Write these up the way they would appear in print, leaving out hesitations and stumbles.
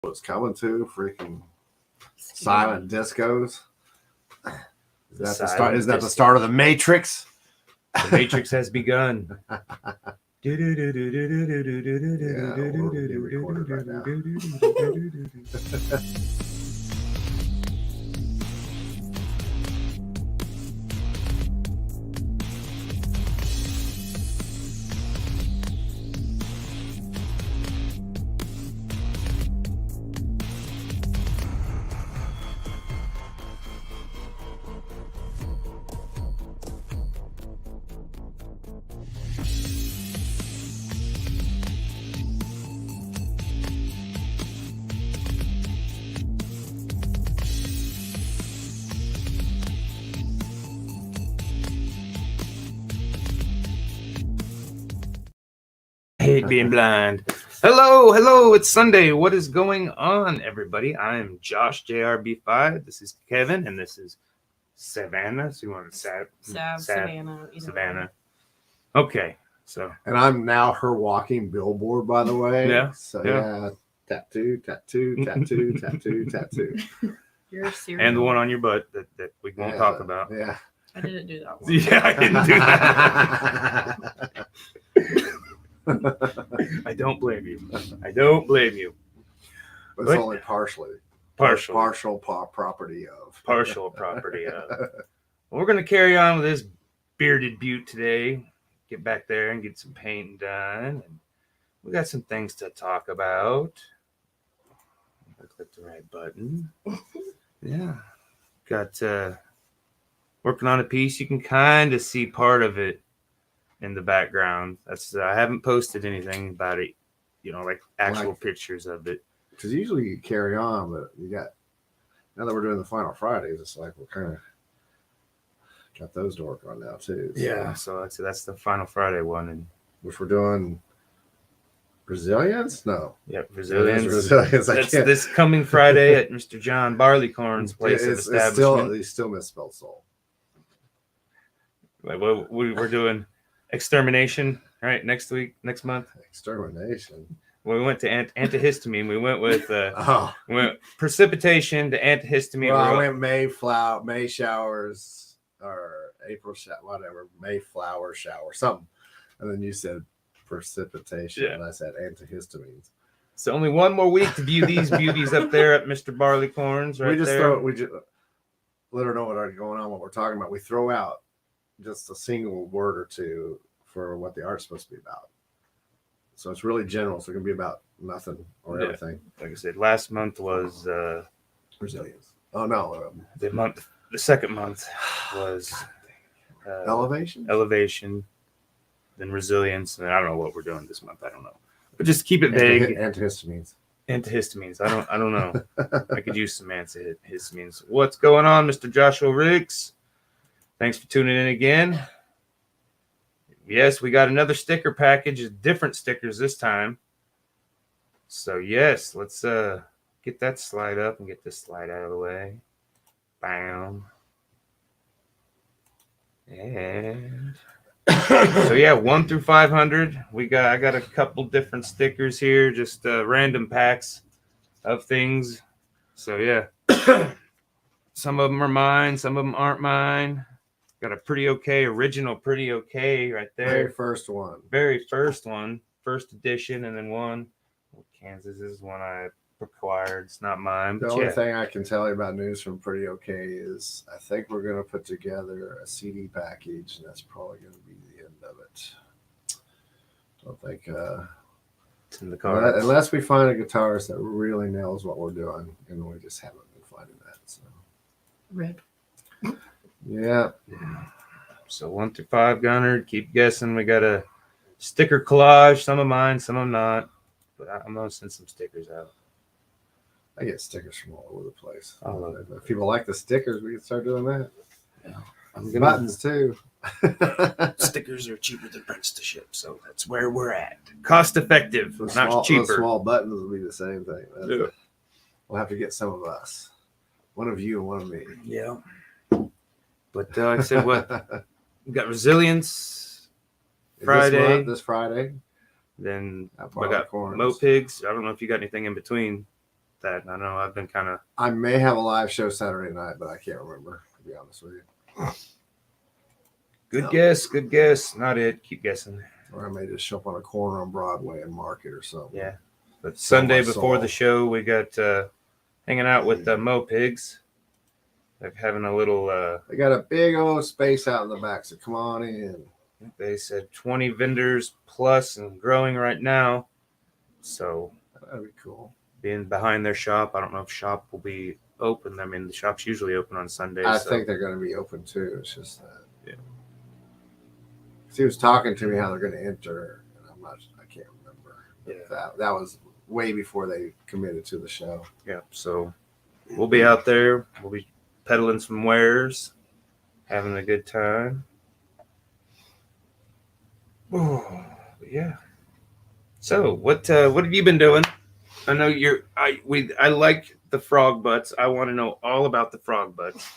What's coming to freaking silent discos? Is that the start? Is that the start of the Matrix? The Matrix has begun. Yeah, we're being recorded right now. I hate being blind. Hello, it's Sunday. What is going on, everybody? I am Josh, JRB5. This is Kevin, and this is Savannah. So you want to Savannah. Okay, so. And I'm now her walking billboard, by the way. Yeah. So yeah, tattoo. You're serious. And the one on your butt that we won't talk about. Yeah. I didn't do that one. Yeah, I didn't do that. I don't blame you. But it's only partially. Partial property of. Partial property of. Well, we're going to carry on with this bearded butte today. Get back there and get some painting done. And we got some things to talk about. I click the right button. Yeah. Got working on a piece. You can kind of see part of it in the background. That's I haven't posted anything about it, like actual pictures of it. Because usually you carry on, but now that we're doing the final Fridays, it's like we're kind of got those to work on now too. So. Yeah, so that's the final Friday one, and which we're doing Brazilians? No. Yeah, Brazilians. That's this coming Friday at Mr. John Barleycorn's place of establishment. He still misspelled soul. Like we're doing extermination, right? Next month. Extermination. Well, we went to antihistamine. We went with we went precipitation to antihistamine. Well, I went May showers or April whatever, May flower shower, something. And then you said precipitation, and I said antihistamines. So only one more week to view these beauties up there at Mr. Barleycorn's. We just let her know what's going on, what we're talking about. We throw out just a single word or two for what the art's supposed to be about. So it's really general. So it can be about nothing or everything. Like I said, last month was Brazilians. Oh no, the second month was elevation, then resilience, and I don't know what we're doing this month. I don't know, but just keep it vague. Antihistamines. I don't know. I could use some antihistamines. What's going on, Mr. Joshua Riggs? Thanks for tuning in again. Yes, we got another sticker package, different stickers this time. So yes, let's get that slide up and get this slide out of the way. Bam. And so yeah, 1 through 500. I got a couple different stickers here, just random packs of things. So yeah, some of them are mine, some of them aren't mine. Got a original pretty okay right there. Very first one, first edition, and then one. Kansas is one I acquired. It's not mine. The only thing I can tell you about news from Pretty Okay is I think we're going to put together a CD package, and that's probably going to be the end of it. I don't think it's in the car unless we find a guitarist that really nails what we're doing, and we just haven't been finding that. So Red. Yeah. So 1 through 5 Gunner. Keep guessing. We got a sticker collage. Some of mine, some of them not. But I'm gonna send some stickers out. I get stickers from all over the place. I love it. If people like the stickers, we can start doing that. Yeah. Buttons too. Stickers are cheaper than prints to ship, so that's where we're at. Cost effective, not cheaper. Those small buttons will be the same thing. Yeah. We'll have to get some of us. One of you and one of me. Yeah. But like I said, we got Resilience Friday. This Friday. Then I got Mo Pigs. I don't know if you got anything in between. that. I know I've been kind of I may have a live show Saturday night, but I can't remember, to be honest with you. good guess. Good guess. Not it. Keep guessing. Or I may just show up on a corner on Broadway and market or something. Yeah. But So Sunday I before saw- the show, we got hanging out with the Mo Pigs. They're having a little. They got a big old space out in the back, so come on in. They said 20 vendors plus and growing right now. So That'd be cool. being behind their shop, I don't know if shop will be open. I mean, the shop's usually open on Sundays. I so. think they're going to be open too. It's just that. Yeah. 'Cause he was talking to me how they're going to enter, and I can't remember. Yeah. That was way before they committed to the show. Yeah, so we'll be out there. We'll be peddling some wares, having a good time. Oh, yeah. So what have you been doing? I know I like the frog butts. I want to know all about the frog butts.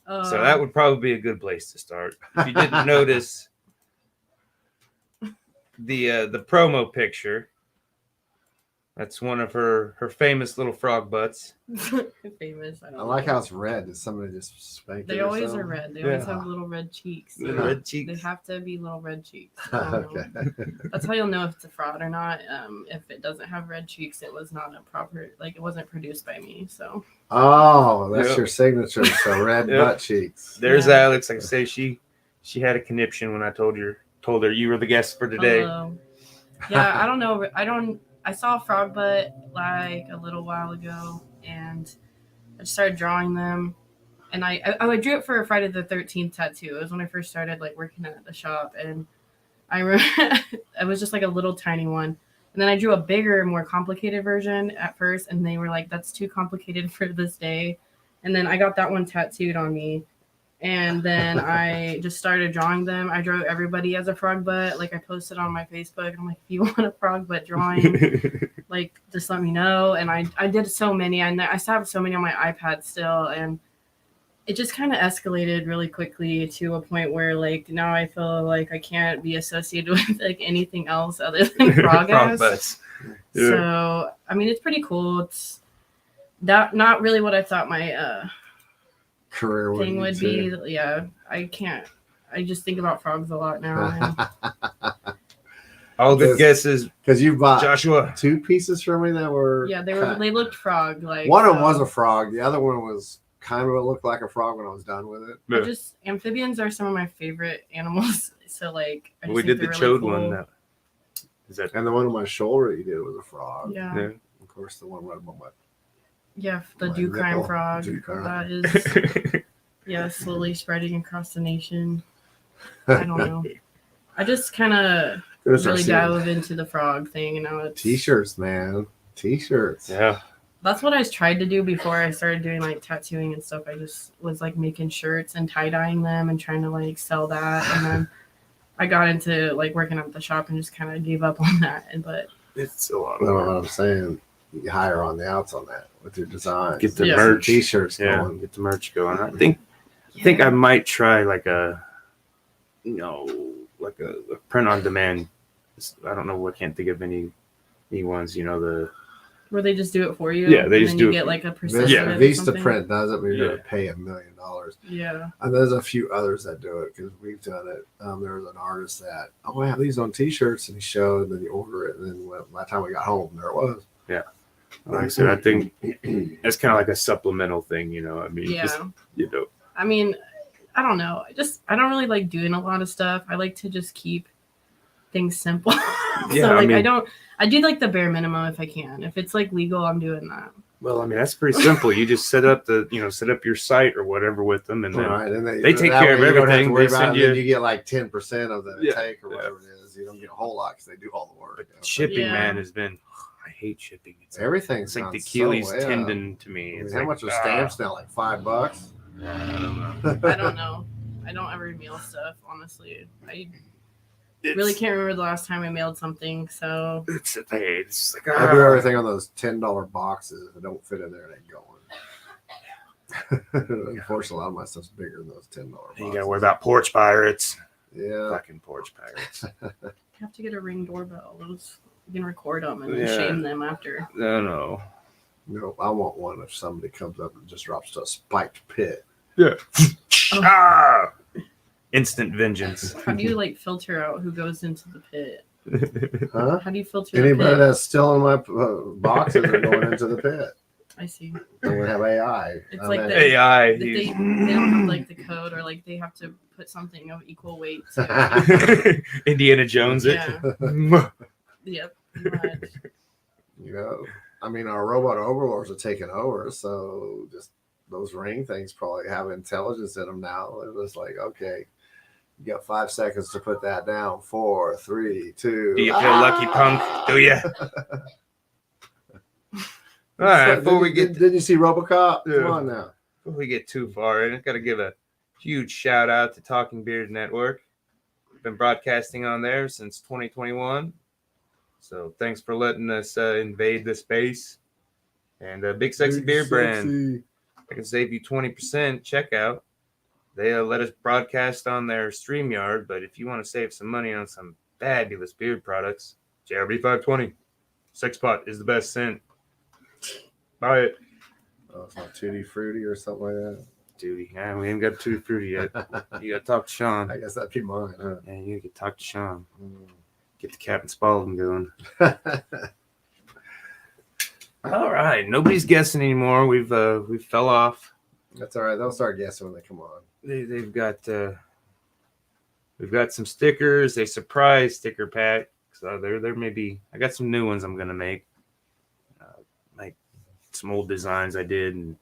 So that would probably be a good place to start. If you didn't notice the promo picture, that's one of her famous little frog butts. famous. I like how it's red. Did somebody just spank it? They or always something? are red. They always Yeah. have little red cheeks. The Yeah. red cheeks. They have to be little red cheeks. I don't know. Okay. That's how you'll know if it's a fraud or not. If it doesn't have red cheeks, it was not a proper, like it wasn't produced by me. So Oh, that's Yep. your signature. So red Yep. butt cheeks. There's Yeah. Alex. Like I say, she had a conniption when I told her you were the guest for today. Yeah, I don't know. I saw a frog butt like a little while ago, and I just started drawing them. And I drew it for a Friday the 13th tattoo. It was when I first started like working at the shop, and I remember it was just like a little tiny one. And then I drew a bigger, more complicated version at first, and they were like, "That's too complicated for this day." And then I got that one tattooed on me. And then I just started drawing them. I drew everybody as a frog butt. Like I posted on my Facebook. I'm like, if you want a frog butt drawing, like just let me know. And I did so many. I still have so many on my iPad still. And it just kind of escalated really quickly to a point where like now I feel like I can't be associated with like anything else other than frog ass. butts. Yeah. So I mean, it's pretty cool. It's not really what I thought my Career thing would be. too. Yeah, I can't. I just think about frogs a lot now. And All good Because- guesses, Because you bought Joshua. 2 pieces from me that were yeah, cut. they looked frog like. One of them so was a frog. The other one was kind of looked like a frog when I was done with it. I just amphibians are some of my favorite animals. So like I just We think did the they're really chode one. cool. Is that And the one on my shoulder you did was a frog. Yeah. yeah. Of course, the one right above my Yeah, the My dew crime nipple. frog. Dew crime. That is yeah, slowly spreading across the nation. I don't know. I just kind of There's our really scene. dove into the frog thing, and now it's T-shirts, man. T-shirts. Yeah. That's what I tried to do before I started doing like tattooing and stuff. I just was like making shirts and tie-dyeing them and trying to like sell that, and then I got into like working at the shop and just kind of gave up on that. But It's a lot You know of what I'm saying? You hire on the outs on that with your designs. Get the Yeah. merch. T-shirts Yeah, going. get the merch going. I think I might try like a print on demand. I don't know. I can't think of any ones. where they just do it for you. Yeah, they and just then do you it get for like a Vista, percent Yeah. of it or Vista something. Print does it, but you're Yeah. going to pay $1 million. Yeah. And there's a few others that do it because we've done it. There was an artist that, I have these on T-shirts, and he showed, and then you order it, and then by the time we got home, there it was. Like I said, I think it's kind of like a supplemental thing. I mean, Yeah. just, I mean, I don't know. I don't really like doing a lot of stuff. I like to just keep things simple. Yeah, So I like mean- I do like the bare minimum if I can. If it's like legal, I'm doing that. well, I mean, that's pretty simple. You just set up your site or whatever with them, and then All right, and they take that care of way you don't have to everything. worry They about send it, and then you- you get like 10% of the Yeah, take or yeah. whatever it is. You don't get a whole lot because they do all the work. shipping, Yeah. man, has been. I hate shipping. Everything's It's like gone the Achilles so well. tendon to I me. mean, It's how like, much are stamps now? Like $5? I don't know. I don't know. I don't ever mail stuff, honestly. I really can't remember the last time I mailed something. So It's like I do everything on those $10 boxes. If it don't fit in there, it ain't going. Unfortunately, a lot of my stuff's bigger than those $10 boxes. You gotta worry about porch pirates. Yeah. Fucking porch pirates. you have to get a Ring doorbell. Those you can record them and then Yeah. shame them after. No. No, I want one if somebody comes up and just drops to a spiked pit. Yeah. Ah! Instant vengeance. How do you like filter out who goes into the pit? Huh? How do you filter Anybody the pit? that's still in my boxes are going into the pit. I see. And we have AI. It's I like mean, the- AI. If they don't have like the code, or like they have to put something of equal weight. To, Indiana Jones it. yeah. Yep. But you know, I mean, our robot overlords are taking over, so just those ring things probably have intelligence in them now. It was like, okay, you got 5 seconds to put that down. 4, 3, 2. Do you feel lucky, punk? Do you? All right, before we get did you see RoboCop? Yeah. Come on now. before we get too far, I got to give a huge shout out to Talking Beard Network. We've been broadcasting on there since 2021. So thanks for letting us invade the space. And Big Sexy Beard Brand, I can save you 20% checkout. They let us broadcast on their StreamYard, but if you want to save some money on some fabulous beard products, JRB 520 Sex Pot is the best scent. Buy it. Oh, it's not Tutti Fruity or something like that. Dude, yeah, we ain't got Tutti Fruity yet. You got to talk to Sean. I guess that'd be mine, huh? Yeah, you got to talk to Sean. Get the Captain Spaulding going. All right, nobody's guessing anymore. We've fell off. That's all right. They'll start guessing when they come on. They've got we've got some stickers, a surprise sticker pack. So there may be. I got some new ones I'm gonna make. Like some old designs I did, and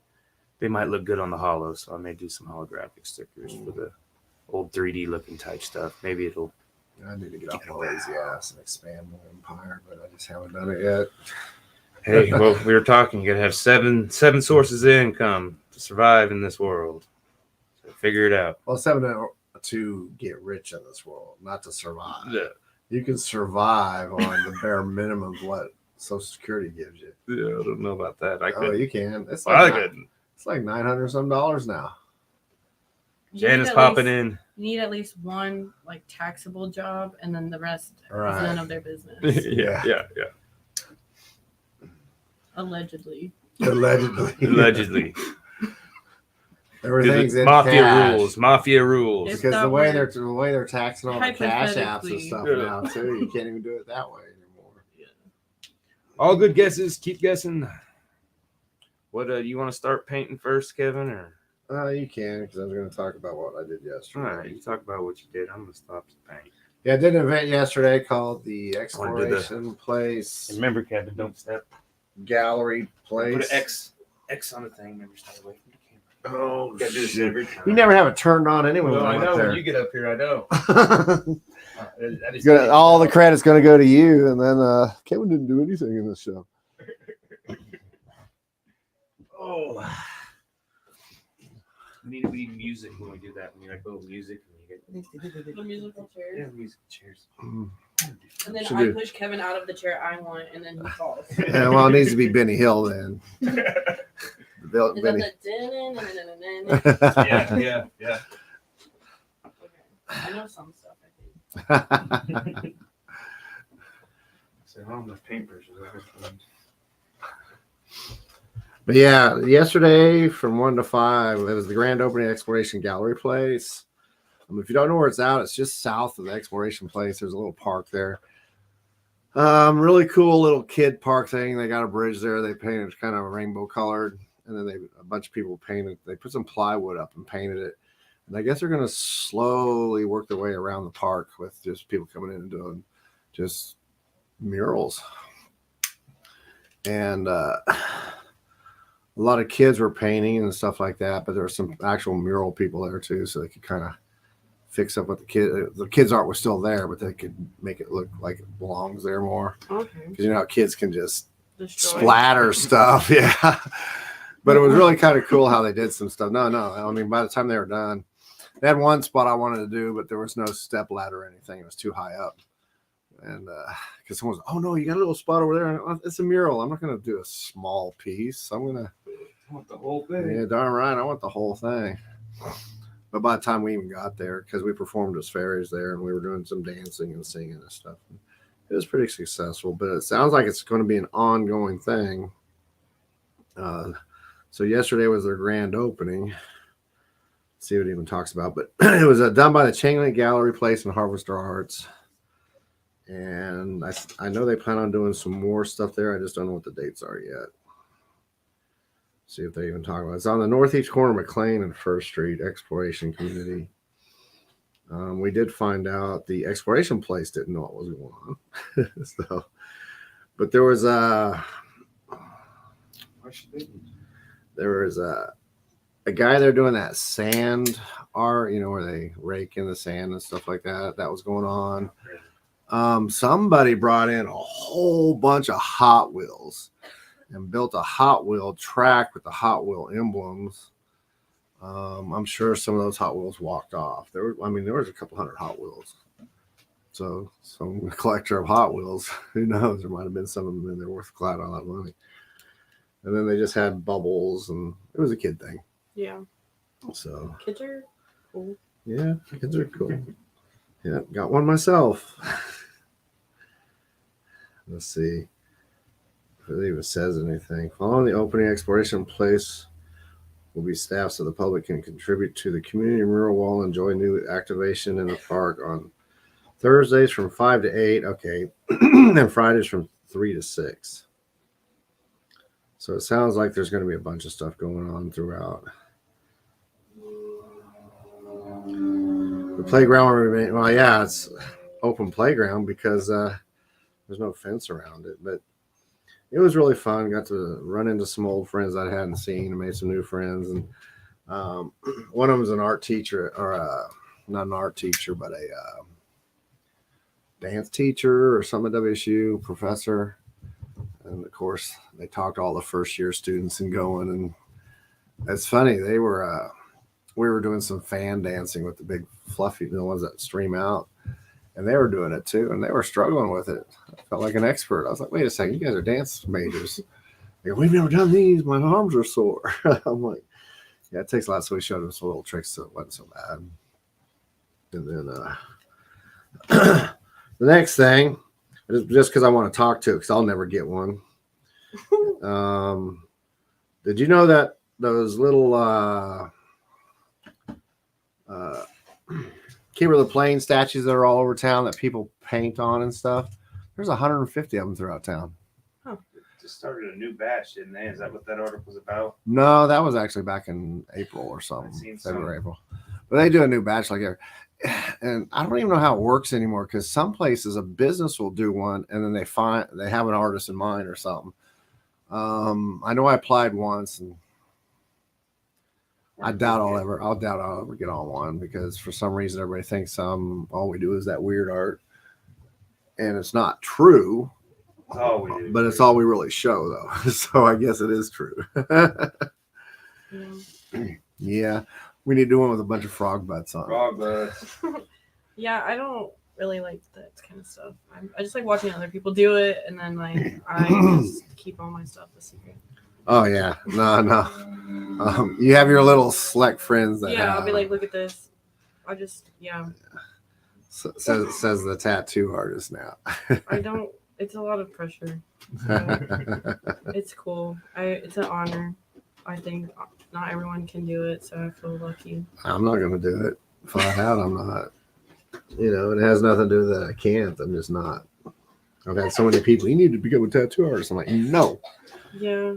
they might look good on the holo. So I may do some holographic stickers for the old 3D looking type stuff. Maybe it'll. I need to get off my lazy ass and expand my empire, but I just haven't done it yet. Hey, well, we were talking. You gotta have seven sources of income to survive in this world. So figure it out. Well, 7 to get rich in this world, not to survive. Yeah, You can survive on the bare minimum of what Social Security gives you. I don't know about that. I Oh, could. you can. It's I like couldn't. it's like $900 some now. you Janice need at popping least- in. You need at least one like taxable job, and then the rest Right. is none of their business. yeah. Allegedly. Allegedly. Allegedly. Everything's in Mafia cash. rules. Mafia rules. If Because that the way were- they're taxing all the cash apps and Hypothetically. stuff Yeah. now too, you can't even do it that way anymore. All good guesses. Keep guessing. What you want to start painting first, Kevin, or You can, because I was going to talk about what I did all yesterday. right? You talk about what you did. I'm gonna stop the paint. Yeah, I did an event yesterday called the wanna do the- Exploration Place Remember, Kevin, don't step. Gallery Place. Put an X on the thing. Remember, stay away from the camera. Oh, Gotta do this shit. every time. You never have it turned on anyway. Well, when I I'm know up when there. you get up here. I know. That is All the credit's going to go to you, and then Kevin didn't do anything in this show. Oh. We need music when we do that. We need like little music. And The musical chairs. yeah, music chairs. And then Should I do. push Kevin out of the chair I want, and then he falls. Yeah, well, it needs to be Benny Hill then. Is Benny. that the yeah. Okay. I know some stuff, I think. So, oh, my paintbrush is But yeah, yesterday from 1 to 5, it was the grand opening Exploration Gallery Place. If you don't know where it's at, it's just south of the Exploration Place. There's a little park there. Really cool little kid park thing. They got a bridge there. They painted kind of rainbow colored, and then a bunch of people painted. They put some plywood up and painted it. And I guess they're going to slowly work their way around the park with just people coming in and doing just murals. And a lot of kids were painting and stuff like that, but there were some actual mural people there too, so they could kind of fix up what the kids art was still there, but they could make it look like it belongs there more. Okay. Because you know how kids can just Destroy. splatter stuff, yeah. But it was really kind of cool how they did some stuff. No, I mean, by the time they were done, they had one spot I wanted to do, but there was no step ladder or anything. It was too high up. And because someone was, oh no, you got a little spot over there. It's a mural. I'm not going to do a small piece. I'm going to. I want the whole thing. Yeah, darn right. I want the whole thing. But by the time we even got there, because we performed as fairies there and we were doing some dancing and singing and stuff, it was pretty successful. But it sounds like it's going to be an ongoing thing. So yesterday was their grand opening. See what it even talks about, but it was done by the Chainlink Gallery Place and Harvester Arts. And I know they plan on doing some more stuff there. I just don't know what the dates are yet. See if they even talk about it. It's on the northeast corner of McLean and First Street, Exploration Community. We did find out the Exploration Place didn't know what was going on. So, but there was a guy there doing that sand art, where they rake in the sand and stuff like that. That was going on. Somebody brought in a whole bunch of Hot Wheels and built a Hot Wheel track with the Hot Wheel emblems. I'm sure some of those Hot Wheels walked off. There was a couple hundred Hot Wheels. So some collector of Hot Wheels, who knows? There might have been some of them in there worth quite a lot of money. And then they just had bubbles, and it was a kid thing. Yeah. So Kids are cool. yeah, kids are cool. Yeah, got one myself. Let's see if it even says anything. Following the opening, Exploration Place will be staffed so the public can contribute to the community mural wall and enjoy new activation in the park on Thursdays from 5 to 8. Okay. And Fridays from 3 to 6. So it sounds like there's going to be a bunch of stuff going on throughout. The playground will remain, well, yeah, it's open playground because there's no fence around it, but it was really fun. Got to run into some old friends I hadn't seen and made some new friends. And one of them was an art teacher, or not an art teacher, but a dance teacher or some at WSU, professor. And of course, they talked to all the first year students and going. And it's funny, we were doing some fan dancing with the big fluffy, the ones that stream out. And they were doing it too, and they were struggling with it. I felt like an expert. I was like, wait a second, you guys are dance majors. They go, we've never done these. My arms are sore. I'm like, yeah, it takes a lot. So we showed them some little tricks so it wasn't so bad. And then the next thing, just because I want to talk to it, because I'll never get one. Did you know that those little Keeper of the Plain statues that are all over town that people paint on and stuff? There's 150 of them throughout town. Huh. Just started a new batch, didn't they? Is that what that article was about? No, that was actually back in April or something. February, April. But they do a new batch like every. And I don't even know how it works anymore, because some places a business will do one and then they have an artist in mind or something. I know I applied once, and I doubt I'll ever get on one, because for some reason everybody thinks all we do is that weird art, and it's not true. All we do, but it's all we really show, though. So I guess it is true. Yeah, we need to do one with a bunch of frog butts on. Frog butts. Yeah, I don't really like that kind of stuff. I just like watching other people do it, and then I just keep all my stuff a secret. Oh yeah, no. You have your little select friends that. Yeah, I'll be like, look at this. Says the tattoo artist now. I don't. It's a lot of pressure. So it's cool. It's an honor. I think not everyone can do it, so I feel lucky. I'm not gonna do it. Flat out, I'm not. It has nothing to do with that I can't. I'm just not. I've had so many people. You need to become a tattoo artist. I'm like, no. Yeah.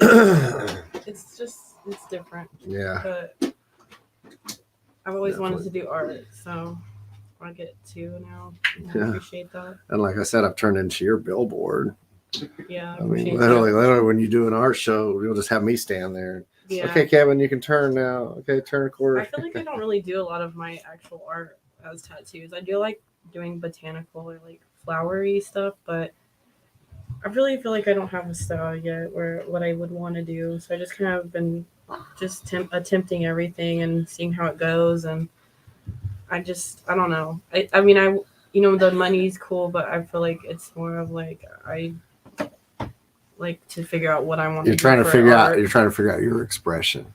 It's different. Yeah. But I've always wanted to do art, so I get to now. I appreciate that. And like I said, I've turned into your billboard. Yeah. I mean, literally, when you do an art show, you'll just have me stand there. Yeah. Okay, Kevin, you can turn now. Okay, turn a quarter. I feel like I don't really do a lot of my actual art as tattoos. I do like doing botanical or like flowery stuff, but I really feel like I don't have a style yet or what I would want to do. So I just kind of been just attempting everything and seeing how it goes. And I don't know. I mean, the money's cool, but I feel like it's more of like, I like to figure out what I want to do. You're trying to figure out your expression.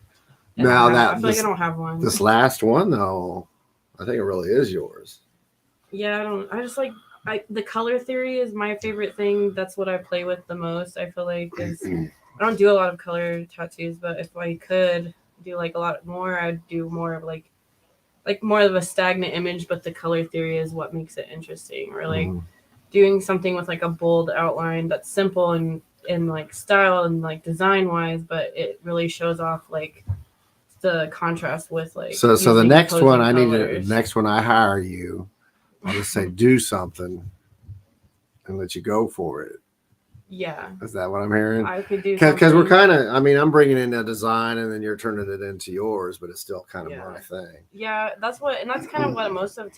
And I feel like I don't have one. This last one though, I think it really is yours. Yeah, I just like, the color theory is my favorite thing. That's what I play with the most. I feel like is I don't do a lot of color tattoos, but if I could do like a lot more, I'd do more of like more of a stagnant image, but the color theory is what makes it interesting. Or like doing something with like a bold outline that's simple and in like style and like design wise, but it really shows off like the contrast with like. So the using next one opposing I colors. next one I hire you, I'll just say do something and let you go for it. Yeah, Is that what I'm hearing? I could do Because we're something. kind of, I mean, I'm bringing in a design and then you're turning it into yours, but it's still kind of Yeah. my thing. Yeah, that's kind of what most of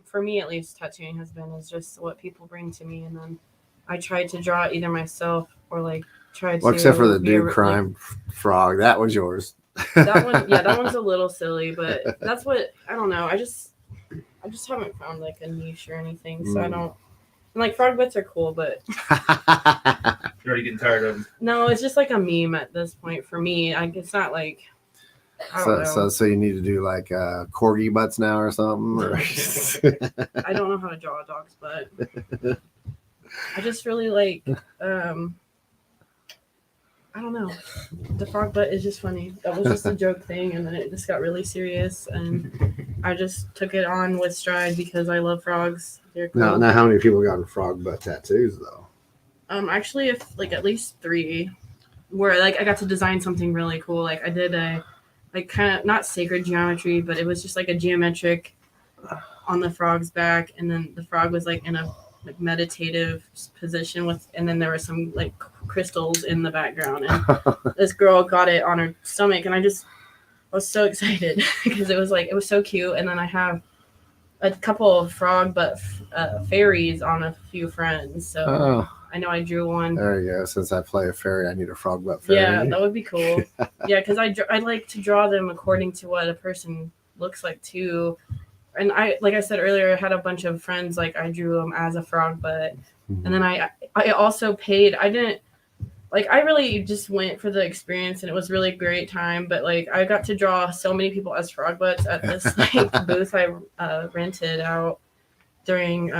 for me at least tattooing has been, is just what people bring to me, and then I try to draw it either myself or like try Well, to. except for the be a- dude crime frog, that was yours. that one, yeah, that one's a little silly, but that's what I don't know. I just haven't found like a niche or anything, so I don't. And like frog butts are cool, but You're already getting tired of them. no, it's just like a meme at this point for me. It's not like. I don't know. So you need to do like corgi butts now or something. Or... I don't know how to draw a dog's butt. I just really like. I don't know. The frog butt is just funny. That was just a joke thing, and then it just got really serious, and I just took it on with stride because I love frogs. They're cool. Now, how many people got frog butt tattoos though? Actually, if like at least 3, where like I got to design something really cool. Like I did a, like kind of not sacred geometry, but it was just like a geometric on the frog's back, and then the frog was like in a like meditative position with, and then there were some like crystals in the background, and this girl got it on her stomach, and I was so excited because it was so cute. And then I have a couple of frog but fairies on a few friends, so I know I drew one. There you go. Since I play a fairy, I need a frog butt fairy. Yeah, that would be cool. Yeah, because I like to draw them according to what a person looks like too. And like I said earlier, I had a bunch of friends, like I drew them as a frog butt. And then I also paid. I didn't, like, I really just went for the experience, and it was really great time. But like I got to draw so many people as frog butts at this like booth I rented out during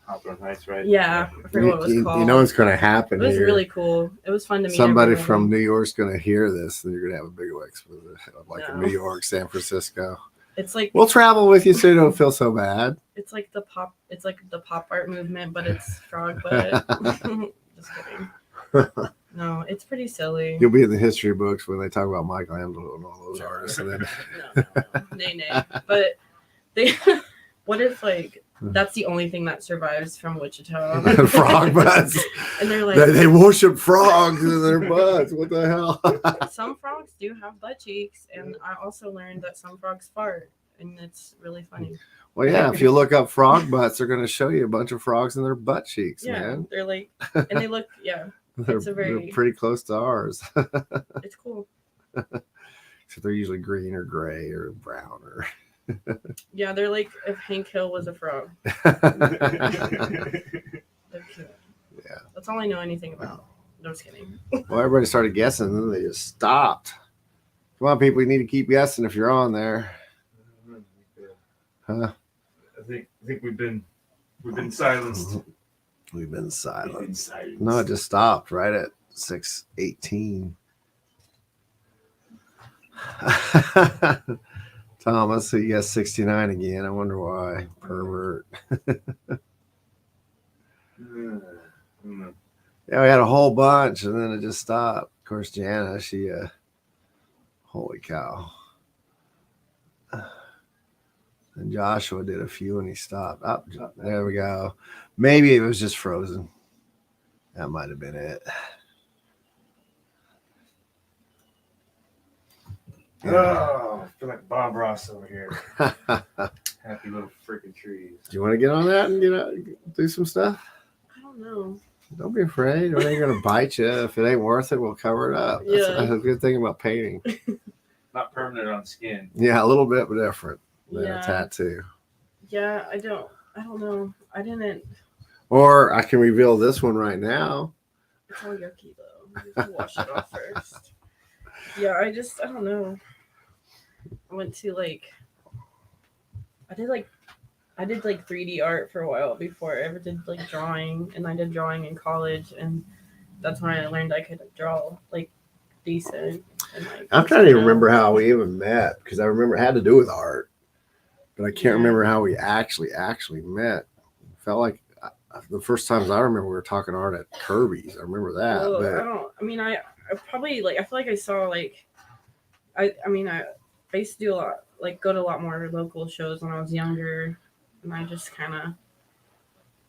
Hawthorne Heights, right? yeah, I forget what it was called. You know what's going to happen It was here. really cool. It was fun to meet Somebody everybody. from New York's going to hear this, and you're going to have a big exposition like No. in New York, San Francisco. It's like We'll travel with you so you don't feel so bad. it's like the pop art movement, but it's frog butt. Just kidding. No, it's pretty silly. You'll be in the history books when they talk about Michelangelo and all those artists. And then... No. Nay. But what if like that's the only thing that survives from Wichita? Frog butts. And they're like, They worship frogs in their butts. What the hell? some frogs do have butt cheeks, and I also learned that some frogs fart, and it's really funny. Well, yeah, if you look up frog butts, they're going to show you a bunch of frogs in their butt cheeks, Yeah, man. they're like, and they look, yeah, They're pretty close to ours. it's cool. So they're usually green or gray or brown or. Yeah, they're like if Hank Hill was a frog. They're cute. Yeah. That's all I know anything about. No, just kidding. Well, everybody started guessing, and then they just stopped. Come on, people, you need to keep guessing if you're on there. Huh? I think we've been silenced. We've been silent. No, it just stopped right at 6:18. Thomas, he guessed 69 again. I wonder why. Pervert. Yeah, we had a whole bunch, and then it just stopped. Of course, Jana, she, holy cow. And Joshua did a few, and he stopped. Oh, there we go. Maybe it was just frozen. That might have been it. Oh, I feel like Bob Ross over here. Happy little freaking trees. Do you want to get on that and do some stuff? I don't know. Don't be afraid. It ain't gonna bite you. If it ain't worth it, we'll cover it up. That's a good thing about painting. Not permanent on skin. Yeah, a little bit different than Yeah. a tattoo. Yeah, I don't know. I didn't. Or I can reveal this one right now. It's all yucky though. You have to wash it off first. Yeah, I don't know. I went to I did 3D art for a while before I ever did like drawing, and I did drawing in college, and that's when I learned I could draw like decent. And, like, I'm trying to you know. remember how we even met because I remember it had to do with art, but I can't Yeah. remember how we actually met. It felt like the first times I remember we were talking art at Kirby's. I remember that. Well, But I probably like I feel like I saw like I used to do a lot like go to a lot more local shows when I was younger, and I just kind of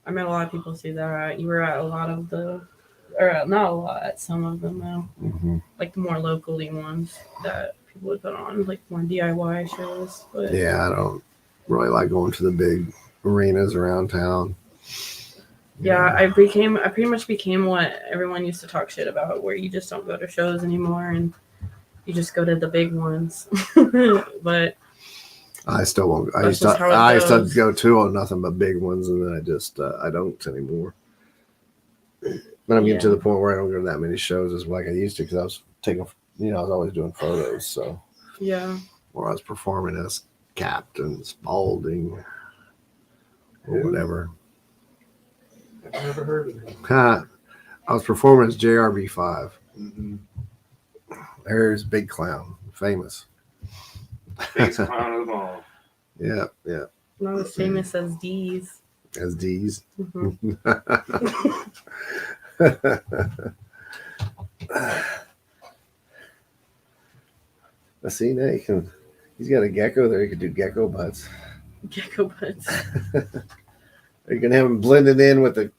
I met a lot of people through that. You were at a lot of not a lot at some of them though, mhm. like the more locally ones that people would put on, like more DIY shows. But Yeah, I don't really like going to the big arenas around town. yeah, I pretty much became what everyone used to talk shit about, where you just don't go to shows anymore and you just go to the big ones. But I still won't. I that's used just to. how it I used to goes. go to nothing but big ones, and then I just I don't anymore. But I'm getting to Yeah. the point where I don't go to that many shows as like I used to because I was taking, I was always doing photos. So Yeah. or I was performing as Captain Spaulding or whatever. I've never heard of him. I was performing as JRB5. Mm-hmm. There's Big Clown, famous. Biggest clown of them all. Yeah, Not as famous as D's. as D's. Mhm. I see now he's got a gecko there. He could do gecko butts. Gecko butts. Are you gonna have him blended in with the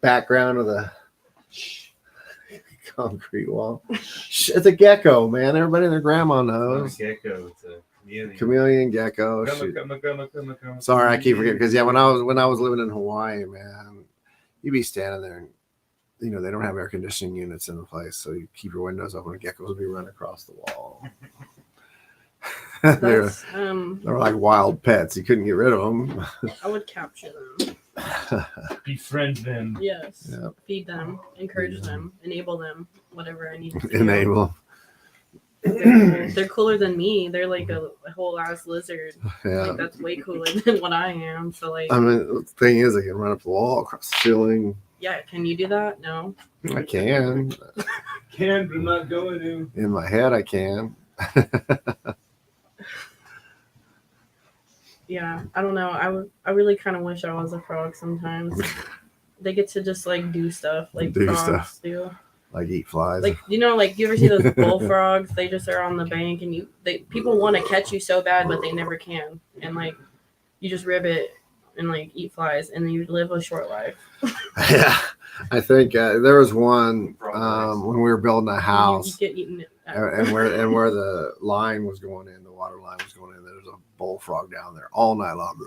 background of the concrete wall? It's a gecko, man. Everybody and their grandma knows. Gecko. It's a chameleon. Chameleon gecko. Shoot. Come. Sorry, I keep forgetting because when I was living in Hawaii, man, you'd be standing there and they don't have air conditioning units in the place, so you keep your windows open and geckos will be running across the wall. they're That's, like wild pets. You couldn't get rid of them. I would capture them. Befriend them. Yes. Yeah. Feed them, encourage them, enable them, whatever I need to do. Enable. They're cooler than me. They're like a whole ass lizard. Yeah. Like that's way cooler than what I am. So like, I mean, the thing is, they can run up the wall, across the ceiling. yeah, can you do that? No. I can. Can, but I'm not going to. In my head, I can. Yeah, I don't know. I really kind of wish I was a frog sometimes. They get to just like do stuff like Do frogs stuff. do. Like eat flies. Like you ever see those bullfrogs? They just are on the bank, and people want to catch you so bad, but they never can. And like you just ribbit and like eat flies, and you live a short life. Yeah, I think there was one when we were building a house, You get eaten. and where the line was going in, the water line was going in. There's a bullfrog down there all night long.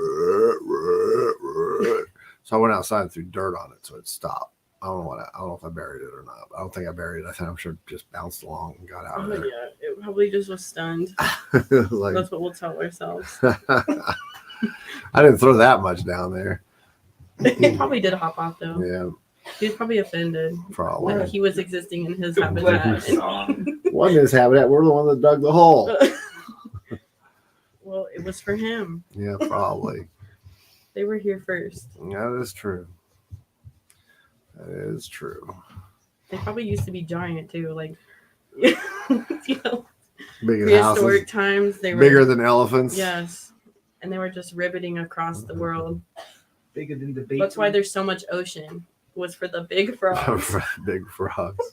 So I went outside and threw dirt on it, so it stopped. I don't know if I buried it or not. I don't think I buried it. I think I'm sure it just bounced along and got out of there. Yeah, it probably just was stunned. Like, That's what we'll tell ourselves. I didn't throw that much down there. It probably did hop off though. Yeah, He was probably offended. probably. Like he was existing in his habitat. Wasn't his habitat. We're the one that dug the hole. Well, it was for him. Yeah, probably. They were here first. That is true. That is true. They probably used to be giant too, like you know, Big as prehistoric houses. times. They were Bigger than elephants. Yes, and they were just riveting across the world. Bigger than the baby. That's why there's so much ocean. Was for the big frogs. Big frogs.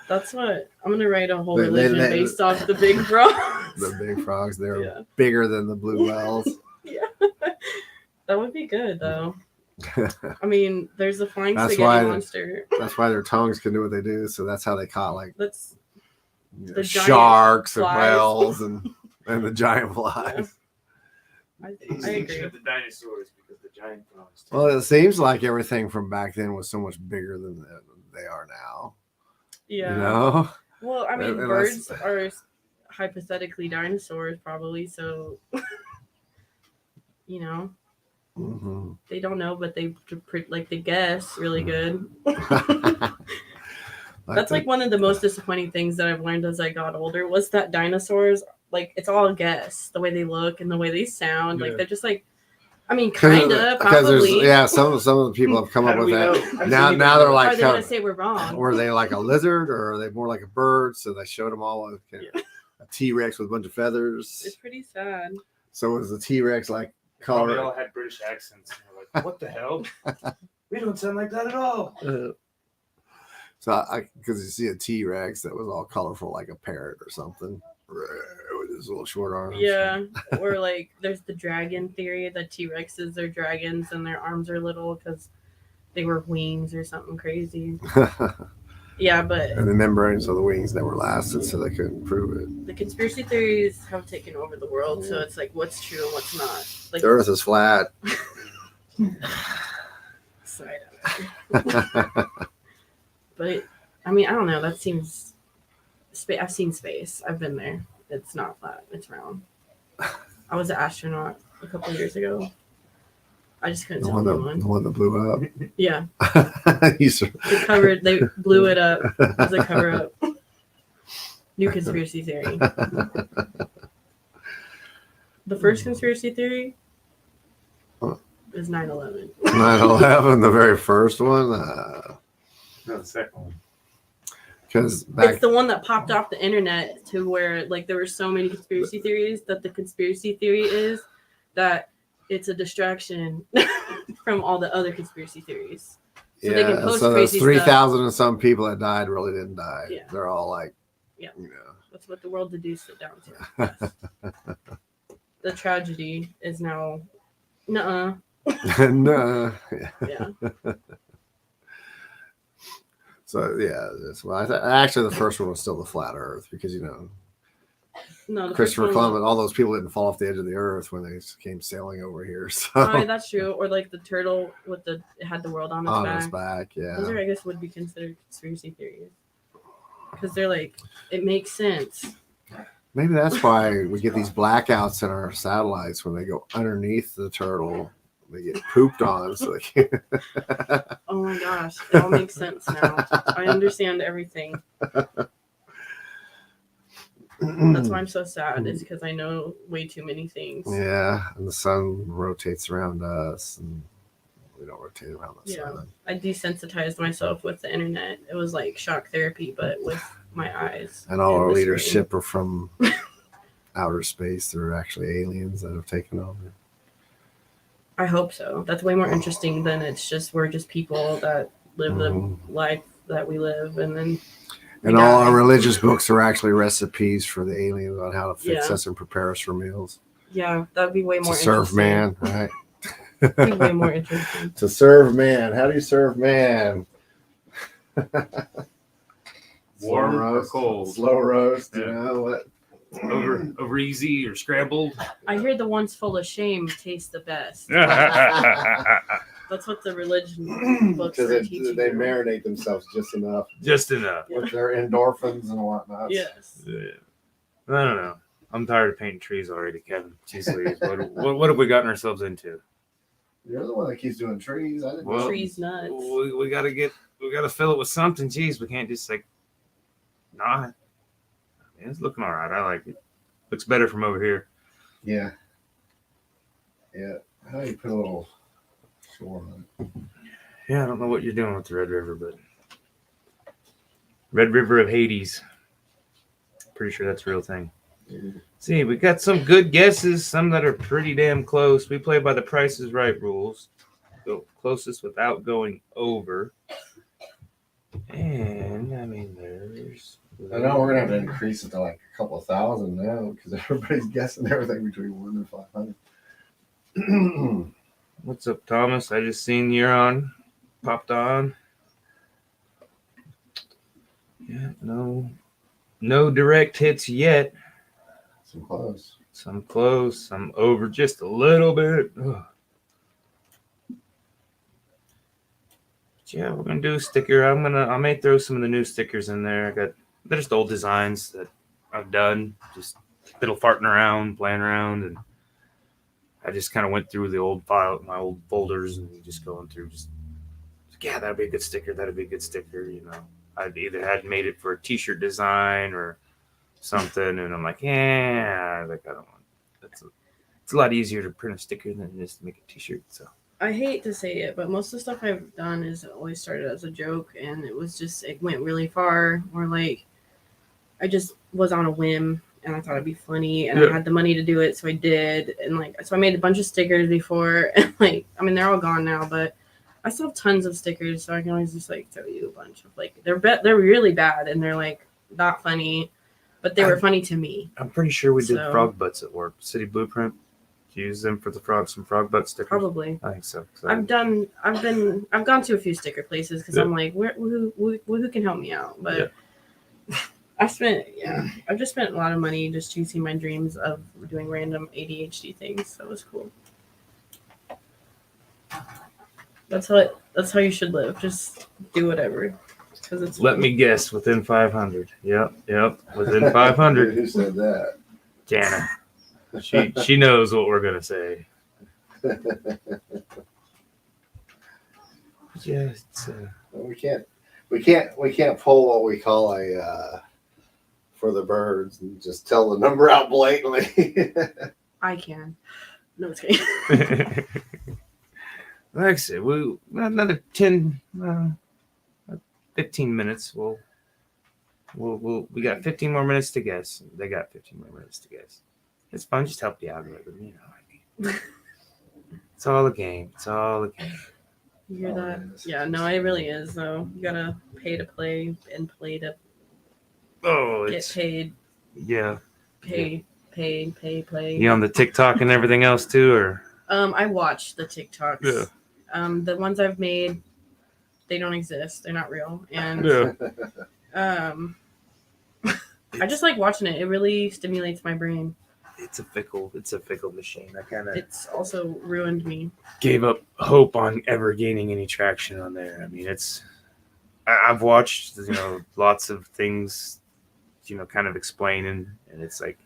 That's what I'm gonna write a whole They- religion they- based off the big frogs. The big frogs. They're Yeah. bigger than the blue whales. Yeah, that would be good though. I mean, there's the flying That's spaghetti why- monster. That's why their tongues can do what they do. So that's how they caught like That's The giant sharks and flies. whales and the giant flies. I Extinction agree. of the dinosaurs because the giant frogs. Well, it seems like everything from back then was so much bigger than they are now. Yeah. You know? Well, I mean, And birds are hypothetically dinosaurs, probably. So, Mm-hmm. they don't know, but they guess really good. That's like one of the most disappointing things that I've learned as I got older was that dinosaurs, like, it's all a guess. The way they look and the way they sound, like Yeah. they're just like I mean, kind of, probably. Yeah, some of the people have come How up do with we know? that. Now they're Are like, they going to say we're wrong? were they like a lizard or are they more like a bird? So they showed them all a T-Rex with a bunch of feathers. It's pretty sad. So was the T-Rex like Probably color? all had British accents. We're like, what the hell? We don't sound like that at all. So I because you see a T-Rex that was all colorful like a parrot or something with his little short arms. Yeah, or like there's the dragon theory that T-Rexes are dragons and their arms are little because they were wings or something crazy. Yeah, but And the membranes of the wings never lasted, so they couldn't prove it. the conspiracy theories have taken over the world, so it's like what's true and what's not. Like The Earth is flat. side eye. But I mean, I don't know. That seems. I've seen space. I've been there. It's not flat. It's round. I was an astronaut a couple of years ago. I just couldn't The tell anyone. one that blew up. Yeah, They they blew it up as a cover up. New conspiracy theory. The first conspiracy theory is 9/11. 9/11, the very first one. No, the second one. Because It's the one that popped off the internet to where like there were so many conspiracy theories that the conspiracy theory is that it's a distraction from all the other conspiracy theories. So they can post so those crazy 3,000 and some people that died really didn't die. Yeah. They're all like, Yeah. you know. That's what the world reduced it down to. Yes. The tragedy is now, nuh-uh. No. Yeah. So yeah, actually the first one was still the flat Earth because No, the Christopher first one- Columbus, all those people didn't fall off the edge of the Earth when they came sailing over here. So Oh, that's true. Or like the turtle with it had the world on its on back. its back, yeah. Those are, I guess, would be considered conspiracy theories because they're like, it makes sense. Maybe that's why we get these blackouts in our satellites when they go underneath the turtle. They get pooped on. So they can't. Oh my gosh, it all makes sense now. I understand everything. That's why I'm so sad. Is because I know way too many things. Yeah, and the sun rotates around us, and we don't rotate around the Yeah. sun. I desensitized myself with the internet. It was like shock therapy, but with my eyes. And all and our the leadership are from outer space. They're actually aliens that have taken over. screen. I hope so. That's way more interesting than we're just people that live the life that we live, and then. And all our religious books are actually recipes for the aliens on how to fix us and prepare us for meals. Yeah, that'd be way more To serve interesting. man, right? That'd be way more interesting. To serve man. How do you serve man? Warm or cold? Slow roast, Yeah. you know what? Over easy or scrambled. I hear the ones full of shame taste the best. Just That's what the religion books Because are teaching. they you. marinate themselves just enough enough. with their endorphins and whatnot. Yes. Yeah. I don't know. I'm tired of painting trees already, Kevin. Jeez Louise, what have we gotten ourselves into? You're the one that keeps doing trees. I didn't Well, Trees nuts. We gotta fill it with something. Jeez, we can't just like not. I mean, it's looking all right. I like it. Looks better from over here. Yeah. Yeah. How do you put a little shore on it? Yeah, I don't know what you're doing with the Red River, but Red River of Hades. Pretty sure that's a real thing. See, we got some good guesses, some that are pretty damn close. We play by the Price is Right rules. Go closest without going over. And I mean, there's. I know we're gonna have to increase it to like a couple of thousand now because everybody's guessing everything between 1 and 500. What's up, Thomas? I just seen you're on. Popped on. Yeah, no direct hits yet. Some close. Some close, some over just a little bit. Ugh. But yeah, we're gonna do a sticker. I may throw some of the new stickers in there. They're just old designs that I've done, just fiddle farting around, playing around, and I just kind of went through the old my old folders, and just going through, yeah, that'd be a good sticker. That'd be a good sticker. I'd either had made it for a T-shirt design or something, and I'm like, yeah, like I don't want. it's a lot easier to print a sticker than it is to make a t-shirt. So I hate to say it, but most of the stuff I've done is always started as a joke, and it went really far. Or like, I just was on a whim, and I thought it'd be funny, and Yeah. I had the money to do it, so I did. And like, so I made a bunch of stickers before, and like, I mean, they're all gone now, but I still have tons of stickers, so I can always just like throw you a bunch of like they're really bad, and they're like not funny, but they were funny to me. I'm pretty sure we did So- frog butts at work. City Blueprint. Did you use them for some frog butt stickers? Probably. I think so. So- I've gone to a few sticker places because Yeah. I'm like, who can help me out? But I've just spent a lot of money just chasing my dreams of doing random ADHD things. That was cool. That's how you should live. Just do whatever. Because it's Let me guess, within 500. Yep, within 500. Who said that? Jana. She knows what we're gonna say. Yeah, it's, we can't pull what we call a for the birds and just tell the number out blatantly. I can. No, it's kidding. like I said, we another 10, 15 minutes. We got 15 more minutes to guess. They got 15 more minutes to guess. It's fun. Just help the algorithm, you know. It's all a game. It's all a game. You hear that? Yeah, no, it really is though. You gotta pay to play and play to Oh, get it's paid. yeah. Play. You on the TikTok and everything else too, or? I watch the TikToks. Yeah. The ones I've made, they don't exist. They're not real. And Yeah. I just like watching it. It really stimulates my brain. It's a fickle machine. I kind of It's also ruined me. gave up hope on ever gaining any traction on there. I mean, I've watched, lots of things, kind of explaining, and it's like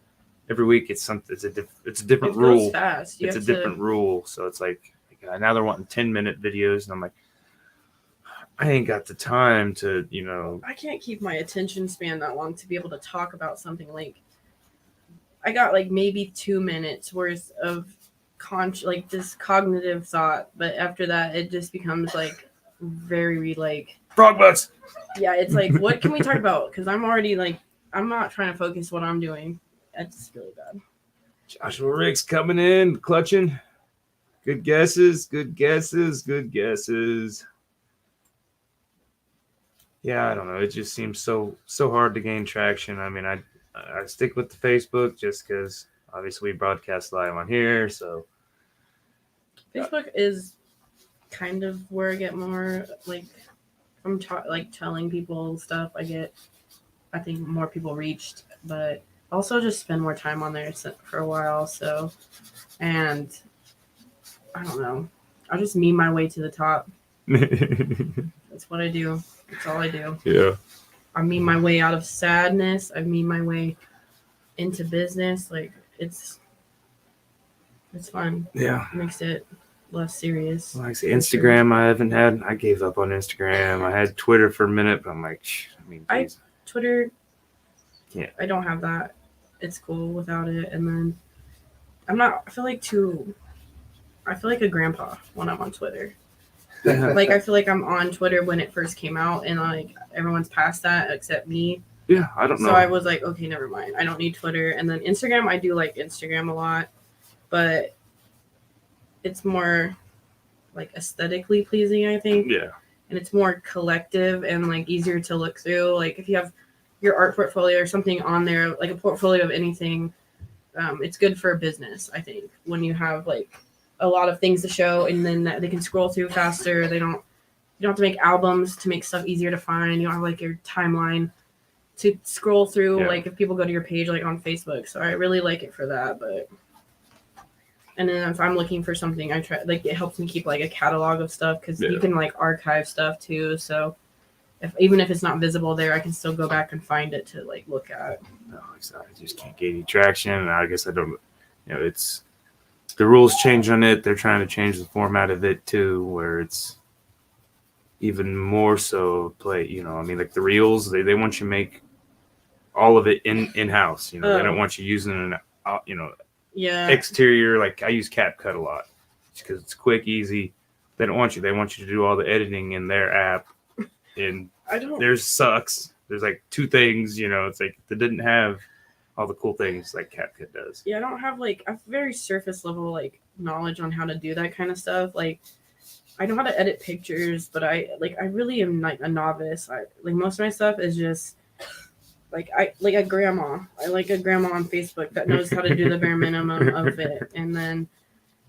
every week it's something. It's a different It rule. goes fast. It's a different rule. So it's like now they're wanting 10-minute videos, and I'm like, I ain't got the time to, I can't keep my attention span that long to be able to talk about something. Like, I got like maybe 2 minutes worth of this cognitive thought, but after that, it just becomes like very like frog butts. Yeah, it's like, what can we talk about? Because I'm already like, I'm not trying to focus what I'm doing. It's really bad. Joshua Ricks coming in, clutching. Good guesses. Yeah, I don't know. It just seems so hard to gain traction. I mean, I stick with the Facebook just because obviously we broadcast live on here. So Facebook is kind of where I get more like from telling people stuff. I think more people reached, but also just spend more time on there for a while. So, and I don't know. I'll just meme my way to the top. That's what I do. That's all I do. Yeah. I meme my way out of sadness. I meme my way into business. Like it's fun. Yeah. It makes it less serious. Like I say, Instagram, I gave up on Instagram. I had Twitter for a minute, but I'm like, geez. Twitter. Yeah. I don't have that. It's cool without it. And then I feel like a grandpa when I'm on Twitter. Like, I feel like I'm on Twitter when it first came out, and like everyone's past that except me. Yeah, I don't know. So I was like, okay, never mind. I don't need Twitter. And then Instagram, I do like Instagram a lot, but it's more like aesthetically pleasing, I think. Yeah. And it's more collective and like easier to look through. Like if you have your art portfolio or something on there, like a portfolio of anything, it's good for a business, I think, when you have like a lot of things to show, and then they can scroll through faster. You don't have to make albums to make stuff easier to find. You don't have like your timeline to scroll through. Yeah. Like if people go to your page, like on Facebook. So I really like it for that. And then if I'm looking for something, I try, like, it helps me keep like a catalog of stuff, because you can like archive stuff too. So even if it's not visible there, I can still go back and find it to like look at. No, I just can't get any traction, and I guess I don't. It's the rules change on it. They're trying to change the format of it too, where it's even more so play. I mean, like the reels, they want you to make all of it in house. They don't want you using Yeah. exterior. Like I use CapCut a lot because it's quick, easy. They don't want you. They want you to do all the editing in their app. And I don't. theirs sucks. There's like 2 things, it's like they didn't have all the cool things like CapCut does. Yeah, I don't have like a very surface level like knowledge on how to do that kind of stuff. Like, I know how to edit pictures, but I really am like a novice. Like most of my stuff is just like a grandma. I like a grandma on Facebook that knows how to do the bare minimum of it, and then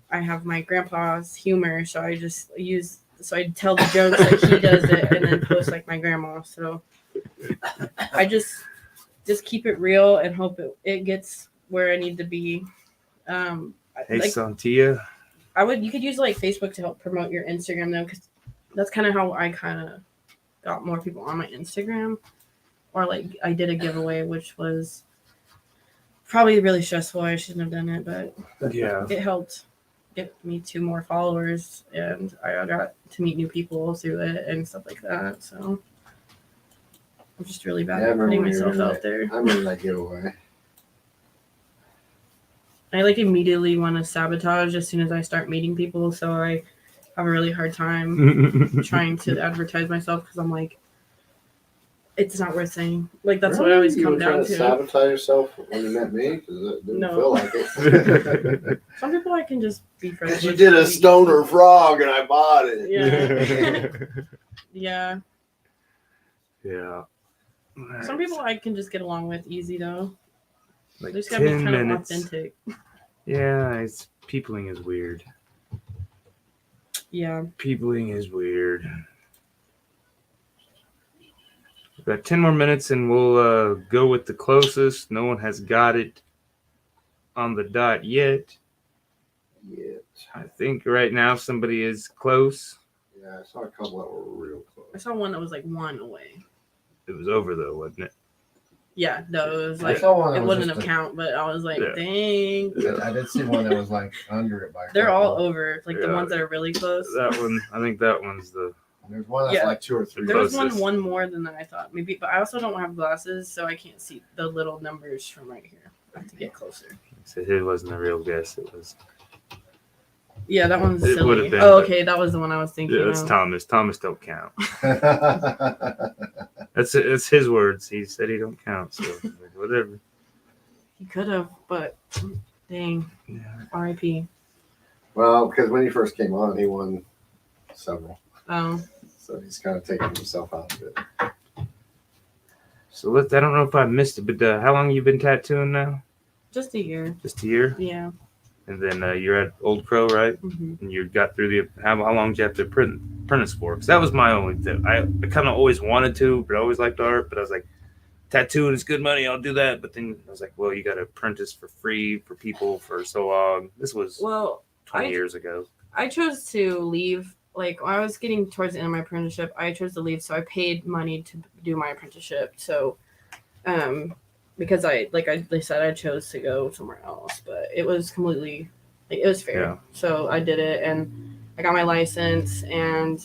I have my grandpa's humor, so I just I tell the jokes like he does it, and then post like my grandma. So I just keep it real and hope it gets where I need to be. Hey, like, Santia. you could use like Facebook to help promote your Instagram though, because that's kind of how I kind of got more people on my Instagram. Or like I did a giveaway, which was probably really stressful. I shouldn't have done it, but Yeah. it helped get me 2 more followers, and I got to meet new people through it and stuff like that. So I'm just really bad at putting myself out there. I remember that giveaway. I like immediately want to sabotage as soon as I start meeting people, so I have a really hard time trying to advertise myself because I'm like, it's not worth saying. Like that's what I always come down to. Sabotage yourself when you met me because it didn't No. feel like it. Some people I can just be friends with. You did a stoner frog and I bought it. Yeah. Yeah. Some people I can just get along with easy though. Like They just gotta be 10 kind minutes. of authentic. Yeah, peopling is weird. Yeah. Peopling is weird. We've got 10 more minutes and we'll go with the closest. No one has got it on the dot yet. I think right now somebody is close. Yeah, I saw a couple that were real close. I saw one that was like 1 away. It was over though, wasn't it? Yeah, no, it was I like saw one that it was wasn't a just count, but I was like, Yeah. dang. I did see one that was like under it by a They're all couple. over. Like the Yeah. ones that are really close. That one, I think that one's the. There's one that's Yeah. like 2 or 3. There was closest. one more than that I thought. Maybe, but I also don't have glasses, so I can't see the little numbers from right here. I have to get closer. So it wasn't a real guess. It was. Yeah, that one's It silly. would've been, Oh, but- okay, that was the one I was thinking Yeah, that's of. Thomas. Thomas don't count. That's his words. He said he don't count. So whatever. He could have, but dang. Yeah. R.I.P. Well, because when he first came on, he won several. Oh, So he's kind of taking himself out of it. So I don't know if I missed it, but how long you been tattooing now? just a year. Just a year, Yeah. and then you're at Old Crow, right? hmm And you got through the how long did you have to apprentice for? Because that was my only thing. I kind of always wanted to, but I always liked art. But I was like, tattooing is good money. I'll do that. But then I was like, well, you got to apprentice for free for people for so long. This was Well, 20 years ago. I chose to leave. Like when I was getting towards the end of my apprenticeship, I chose to leave, so I paid money to do my apprenticeship. So, because they said, I chose to go somewhere else, but it was completely, like, it was fair. Yeah. So I did it, and I got my license, and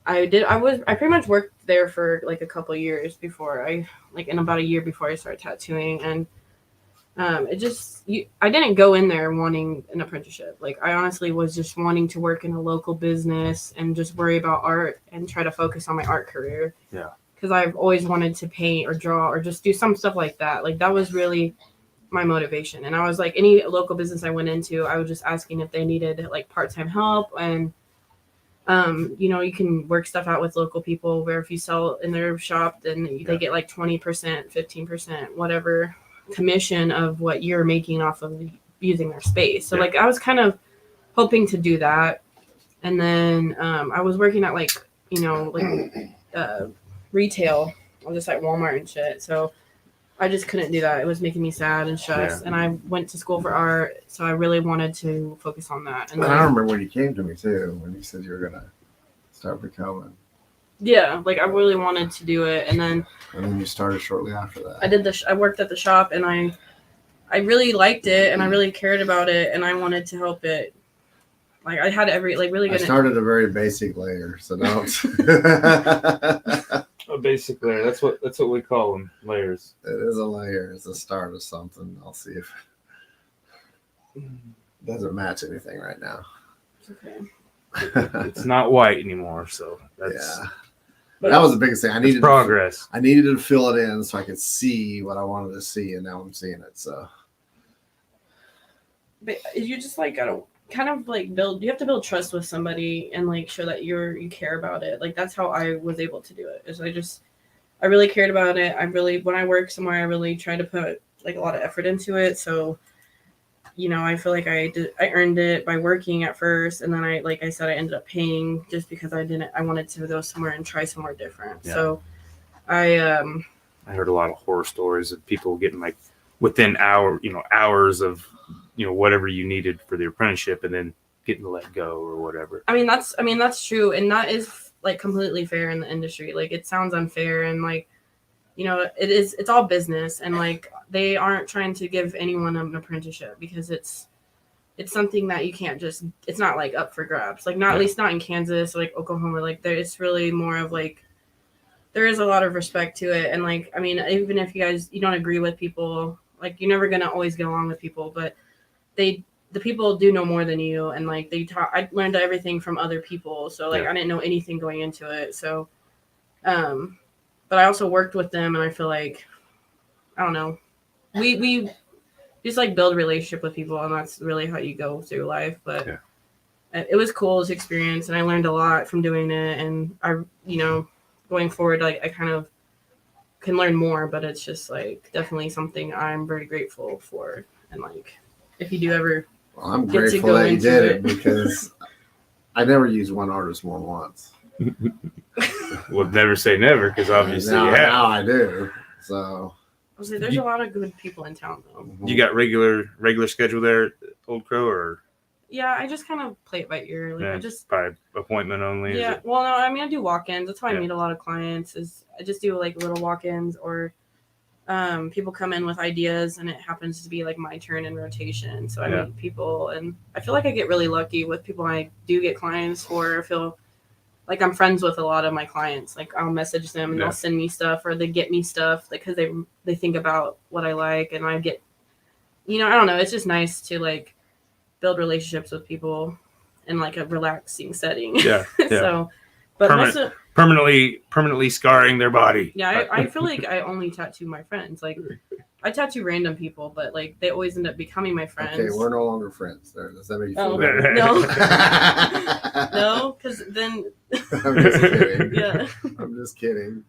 I pretty much worked there for like a couple years before in about a year before I started tattooing, and I didn't go in there wanting an apprenticeship. Like I honestly was just wanting to work in a local business and just worry about art and try to focus on my art career. Yeah. Because I've always wanted to paint or draw or just do some stuff like that. Like that was really my motivation. And I was like, any local business I went into, I was just asking if they needed like part-time help. And, you can work stuff out with local people where if you sell in their shop, then they get like 20%, 15%, whatever commission of what you're making off of using their space. So like I was kind of hoping to do that. And then I was working at retail. I was just at Walmart and shit. So I just couldn't do that. It was making me sad and stressed. Yeah. And I went to school for art, so I really wanted to focus on that. And I then, remember when you came to me too, when you said you were gonna start becoming, yeah, like I really wanted to do it. And then you started shortly after that. I did I worked at the shop, and I really liked it, and I really cared about it, and I wanted to help it. Like I had really I good. started a very basic layer, so don't. Basically, that's what we call them, layers. It is a layer. It's a start of something. I'll see if. Doesn't match anything right now. Okay. It's not white anymore, so that's But that was the biggest thing. I needed progress. I needed to fill it in so I could see what I wanted to see, and now I'm seeing it. So, But you just like gotta kind of like build. You have to build trust with somebody and like show that you care about it. Like that's how I was able to do it. Is I really cared about it. When I work somewhere, I really try to put like a lot of effort into it. So, I feel like I earned it by working at first, and then like I said, I ended up paying just because I wanted to go somewhere and try somewhere different. Yeah. So, I heard a lot of horror stories of people getting like within hours of whatever you needed for the apprenticeship, and then getting let go or whatever. I mean that's true, and that is like completely fair in the industry. Like it sounds unfair, and like it's all business, and like they aren't trying to give anyone an apprenticeship because it's something that you can't just, it's not like up for grabs, like not at least not in Kansas or like Oklahoma. Like it's really more of like there is a lot of respect to it, and like I mean, even if you don't agree with people, like you're never gonna always get along with people, but the people do know more than you, and like I learned everything from other people, so like I didn't know anything going into it. So but I also worked with them, and I feel like I don't know, we just like build a relationship with people, and that's really how you go through life. But it was cool to experience, and I learned a lot from doing it, and I going forward, like I kind of can learn more, but it's just like definitely something I'm very grateful for. And like if you do ever I'm grateful that you did it because I never used one artist more than once. Well, never say never, because obviously now I do. So I was like, there's a lot of good people in town though. You got regular schedule there at Old Crow, or yeah, I just kind of play it by ear. Like I just by appointment only. Yeah, well, no, I mean I do walk-ins. That's how I meet a lot of clients. Is I just do like little walk-ins, or people come in with ideas, and it happens to be like my turn in rotation. So I meet people, and I feel like I get really lucky with people I do get clients for. I feel like I'm friends with a lot of my clients. Like I'll message them, and they'll send me stuff, or they get me stuff, like because they think about what I like, and I get, I don't know. It's just nice to like build relationships with people in like a relaxing setting. Yeah. So, but permanently scarring their body. Yeah, I feel like I only tattoo my friends. Like I tattoo random people, but like they always end up becoming my friends. Okay, we're no longer friends. Does that make you feel better? No, because then I'm just kidding. Yeah, I'm just kidding.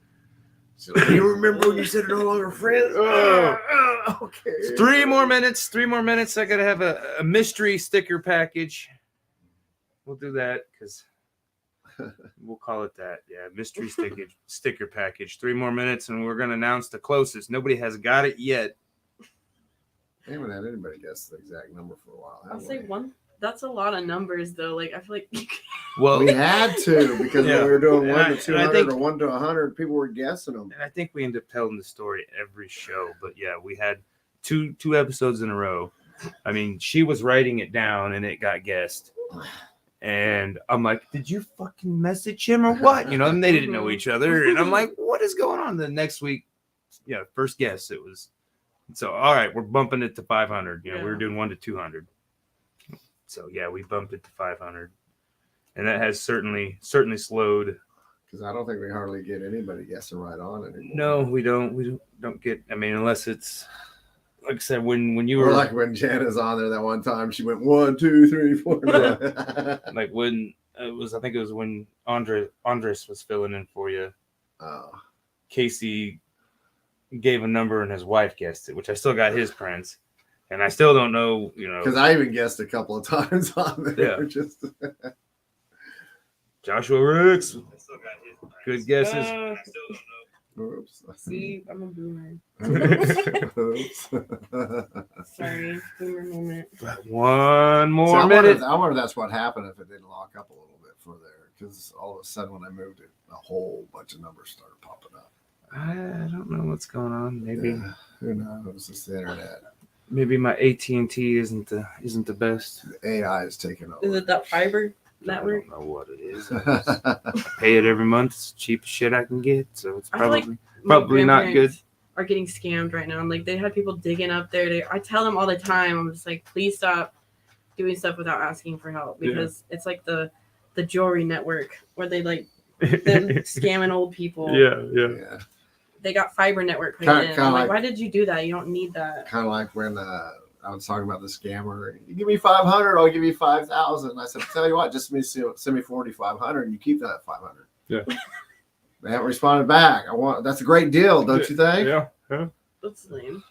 So, you remember when you said no longer friends? Okay. It's 3 more minutes. 3 more minutes. I gotta have a mystery sticker package. We'll do that because we'll call it that. Yeah, mystery sticker package. 3 more minutes, and we're gonna announce the closest. Nobody has got it yet. I haven't had anybody guess the exact number for a while. I'll say one. That's a lot of numbers, though. Like I feel like we had to, because when we were doing 1 to 200 or 1 to 100, people were guessing them. And I think we end up telling the story every show. But yeah, we had two episodes in a row. I mean, she was writing it down, and it got guessed. And I'm like, did you fucking message him or what? And they didn't know each other. And I'm like, what is going on? The next week, first guess it was. So, all right, we're bumping it to 500. We were doing 1 to 200. So, yeah, we bumped it to 500. And that has certainly slowed. Because I don't think we hardly get anybody guessing right on anymore. No, we don't. We don't get, I mean, unless it's, like I said, when you were. Or like when Jana's on there that one time, she went 1, 2, 3, 4. Like when I think it was when Andres was filling in for you. Casey gave a number and his wife guessed it, which I still got his prints. And I still don't know, Because I even guessed a couple of times on there. Yeah. Just Joshua Ricks. Good guesses. I still don't know. Oops. See, I'm a boomer. Oops. Sorry, boomer moment. One more minute. I wonder if that's what happened if it didn't lock up a little bit for there. Because all of a sudden when I moved it, a whole bunch of numbers started popping up. I don't know what's going on. Maybe who knows? It's the internet. Maybe my AT&T isn't the best. The AI is taking over. Is it that fiber network? I don't know what it is. I pay it every month. It's the cheapest shit I can get, so it's probably not good. are getting scammed right now. And like they had people digging up there. I tell them all the time, I'm just like, please stop doing stuff without asking for help, because it's like the jewelry network where they like them scamming old people. Yeah. They got fiber network put in. I'm like, why did you do that? You don't need that. Kind of like when I was talking about the scammer. You give me 500, I'll give you 5,000. I said, tell you what, just send me 4,500, and you keep that 500. Yeah. They haven't responded back. That's a great deal, don't you think? Yeah. That's lame.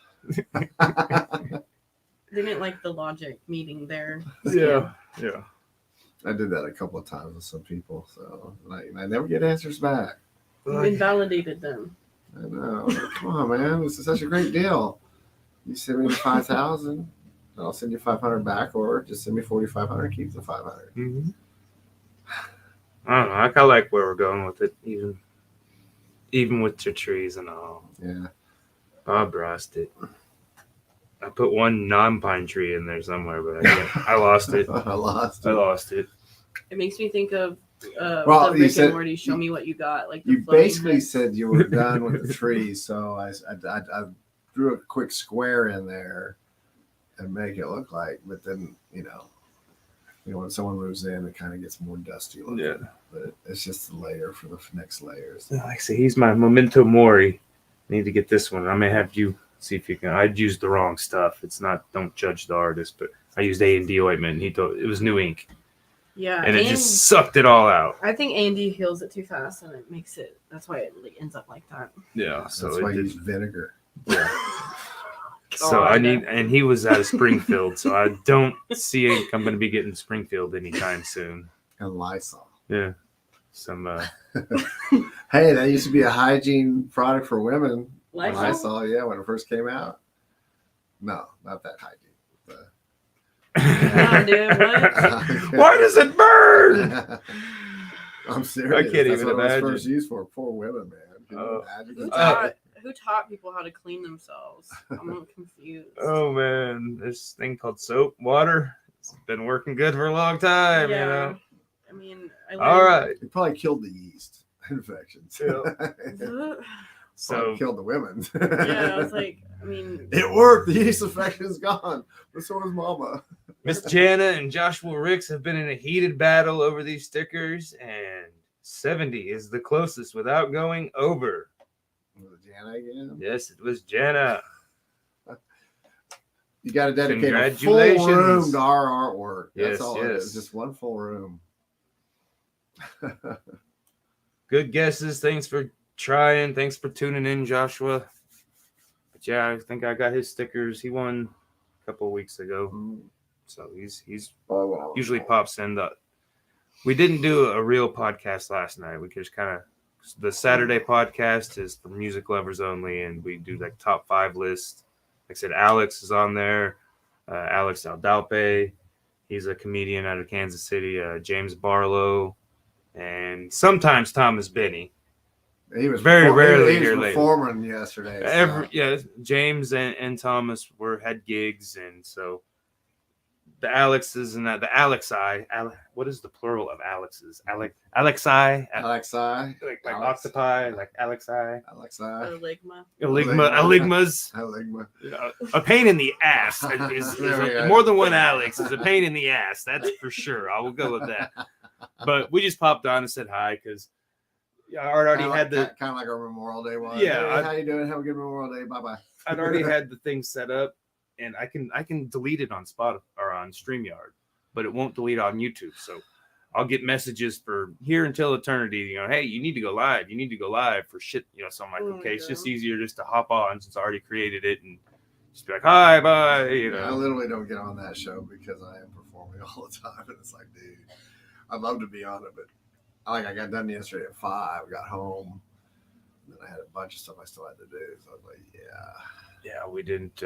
They didn't like the logic meeting there. Yeah. I did that a couple of times with some people, so I never get answers back. You invalidated them. I know. Come on, man. This is such a great deal. You send me 5,000, I'll send you 500 back, or just send me 4,500, keep the 500. Mm-hmm. I don't know. I kind of like where we're going with it, even with your trees and all. Yeah. Bob lost it. I put one non-pine tree in there somewhere, but I lost it. I lost it. It makes me think of the you Rick said, and Morty, show me what you got. Like the you floating basically heads. said you were done with the trees, so I drew a quick square in there and make it look like, but then, when someone moves in, it kind of gets more dusty looking. Yeah. But it's just a layer for the next layers. Like I say, he's my memento mori. I need to get this one. I may have you see if you can. I'd used the wrong stuff. It's not, don't judge the artist, but I used A&D ointment, and he thought it was new ink. Yeah. And it just sucked it all out. I think A&D heals it too fast, and it makes it, that's why it like ends up like that. Yeah. So that's why you use vinegar. Yeah. So I need, and he was out of Springfield, so I don't see I'm going to be getting Springfield anytime soon. And Lysol. Yeah. Some. Hey, that used to be a hygiene product for women. Lysol? Yeah, when it first came out. No, not that hygiene. Come on, dude, what? Why does it burn? I'm serious. I can't That's even what imagine. it was first used for. Poor women, man. Can you imagine? Who taught people how to clean themselves? I'm confused. Oh man, this thing called soap water. It's been working good for a long time. Yeah. You know. I mean, All right. It probably killed the yeast infections. Yeah. So killed the women. Yeah, I was like, I mean, it worked. The yeast infection's gone, but so is Mama. Miss Jana and Joshua Ricks have been in a heated battle over these stickers, and 70 is the closest without going over. Was it Jana again? Yes, it was Jana. You got to dedicate a full Congratulations. room to our artwork. That's Yes, all it yes. is. Just one full room. Good guesses. Thanks for trying. Thanks for tuning in, Joshua. But yeah, I think I got his stickers. He won a couple of weeks ago. So he's usually pops in. We didn't do a real podcast last night. We just kind of, the Saturday podcast is for music lovers only, and we do like top 5 lists. Like I said, Alex is on there. Alex Aldalpe. He's a comedian out of Kansas City. James Barlow, and sometimes Thomas Benny. He was very rarely he here was lately. performing yesterday. So. James and Thomas had gigs, and so the Alexes and the Alexi. What is the plural of Alexes? Alexi. Alexi. Like octopi, like Alexi. Eligmas. A pain in the ass. More than one Alex is a pain in the ass. That's for sure. I will go with that. But we just popped on and said hi because I already had the kind of like our Memorial Day one. Yeah. Hey, how you doing? Have a good Memorial Day. Bye bye. I'd already had the thing set up, and I can delete it on Spotify or on StreamYard, but it won't delete on YouTube. So I'll get messages for here until eternity. Hey, you need to go live. You need to go live for shit. So I'm like, okay, it's just easier just to hop on since I already created it and just be like, hi, bye. I literally don't get on that show because I am performing all the time, and it's like, dude, I'd love to be on it, but I got done yesterday at 5. Got home, and then I had a bunch of stuff I still had to do. So I was like, yeah, we didn't.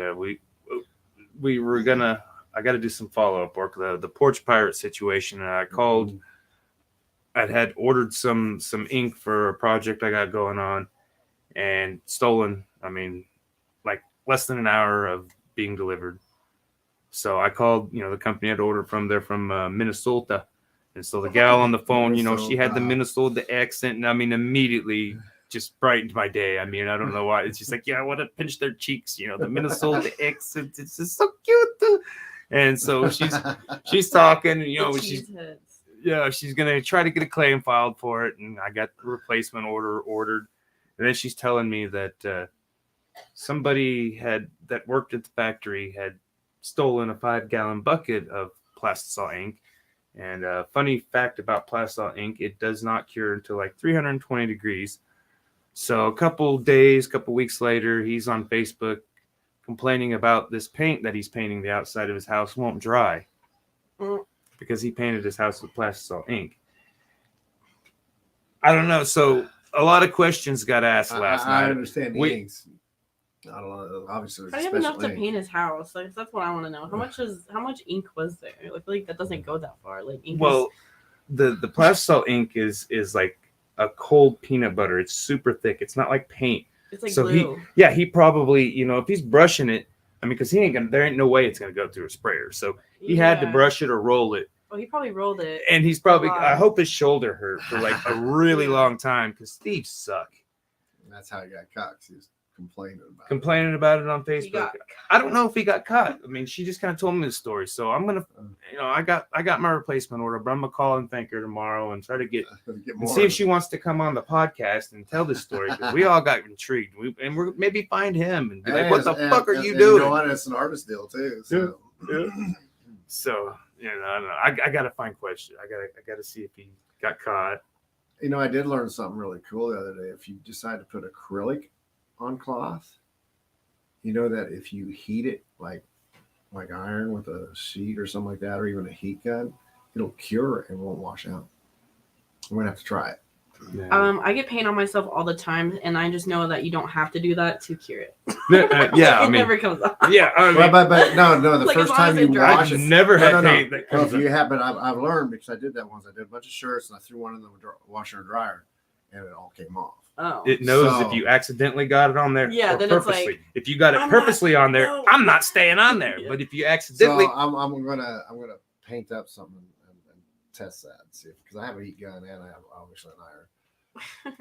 We were gonna. I got to do some follow up work. The Porch Pirate situation, and I called. I had ordered some ink for a project I got going on, and stolen. I mean, like less than an hour of being delivered. So I called. The company I'd ordered from. They're from Minnesota. And so the gal on the phone, she had the Minnesota accent, and I mean, immediately just brightened my day. I mean, I don't know why. It's just like, yeah, I want to pinch their cheeks, you know, the Minnesota X. It's just so cute. And so she's talking, you know, The she's cheese heads. she's gonna try to get a claim filed for it, and I got the replacement ordered. And then she's telling me that somebody that worked at the factory had stolen a 5-gallon bucket of plastisol ink. And funny fact about plastisol ink, it does not cure until like 320 degrees. So a couple weeks later, he's on Facebook complaining about this paint that he's painting the outside of his house won't dry because he painted his house with plastisol ink. I don't know. So a lot of questions got asked last night. I understand the inks. I don't know. Obviously, How do you have enough to paint his house? Like, that's what I want to know. How much ink was there? I feel like that doesn't go that far. Like, ink the plastisol ink is like a cold peanut butter. It's super thick. It's not like paint. It's like so glue. he probably, you know, if he's brushing it, I mean, because there ain't no way it's gonna go through a sprayer. So he had to brush it or roll it. Well, he probably rolled it. And he's probably, I hope his shoulder hurt for like a really long time because thieves suck. And that's how he got caught. He was complaining about it on Facebook. I don't know if he got caught. I mean, she just kind of told me the story. So I'm gonna, you know, I got my replacement order, but I'm gonna call and thank her tomorrow and try to get and see if she wants to come on the podcast and tell this story. Because we all got intrigued. We're maybe find him and be like, "What the fuck are you doing?" You know what? It's an artist deal too. So, so you know, I don't know. I gotta find question. I gotta see if he got caught. You know, I did learn something really cool the other day. If you decide to put acrylic on cloth, you know that if you heat it like iron with a sheet or something like that, or even a heat gun, it'll cure and won't wash out. I'm gonna have to try it. Yeah. I get paint on myself all the time, and I just know that you don't have to do that to cure it. Yeah, It never comes off. Yeah, I mean, but no. The Like, first as long time as you it dries. wash I've it, never had no. paint that Well, comes if you have, but I've learned because I did that once. I did a bunch of shirts and I threw one in the washer and dryer, and it all came off. Oh. It knows So- if you accidentally got it on there. Yeah, or then it's purposely. like, If you got it I'm purposely on there, no. I'm not staying on there. Yeah. But if you accidentally, So I'm gonna paint up something and test that and see because I have a heat gun and I have obviously an iron.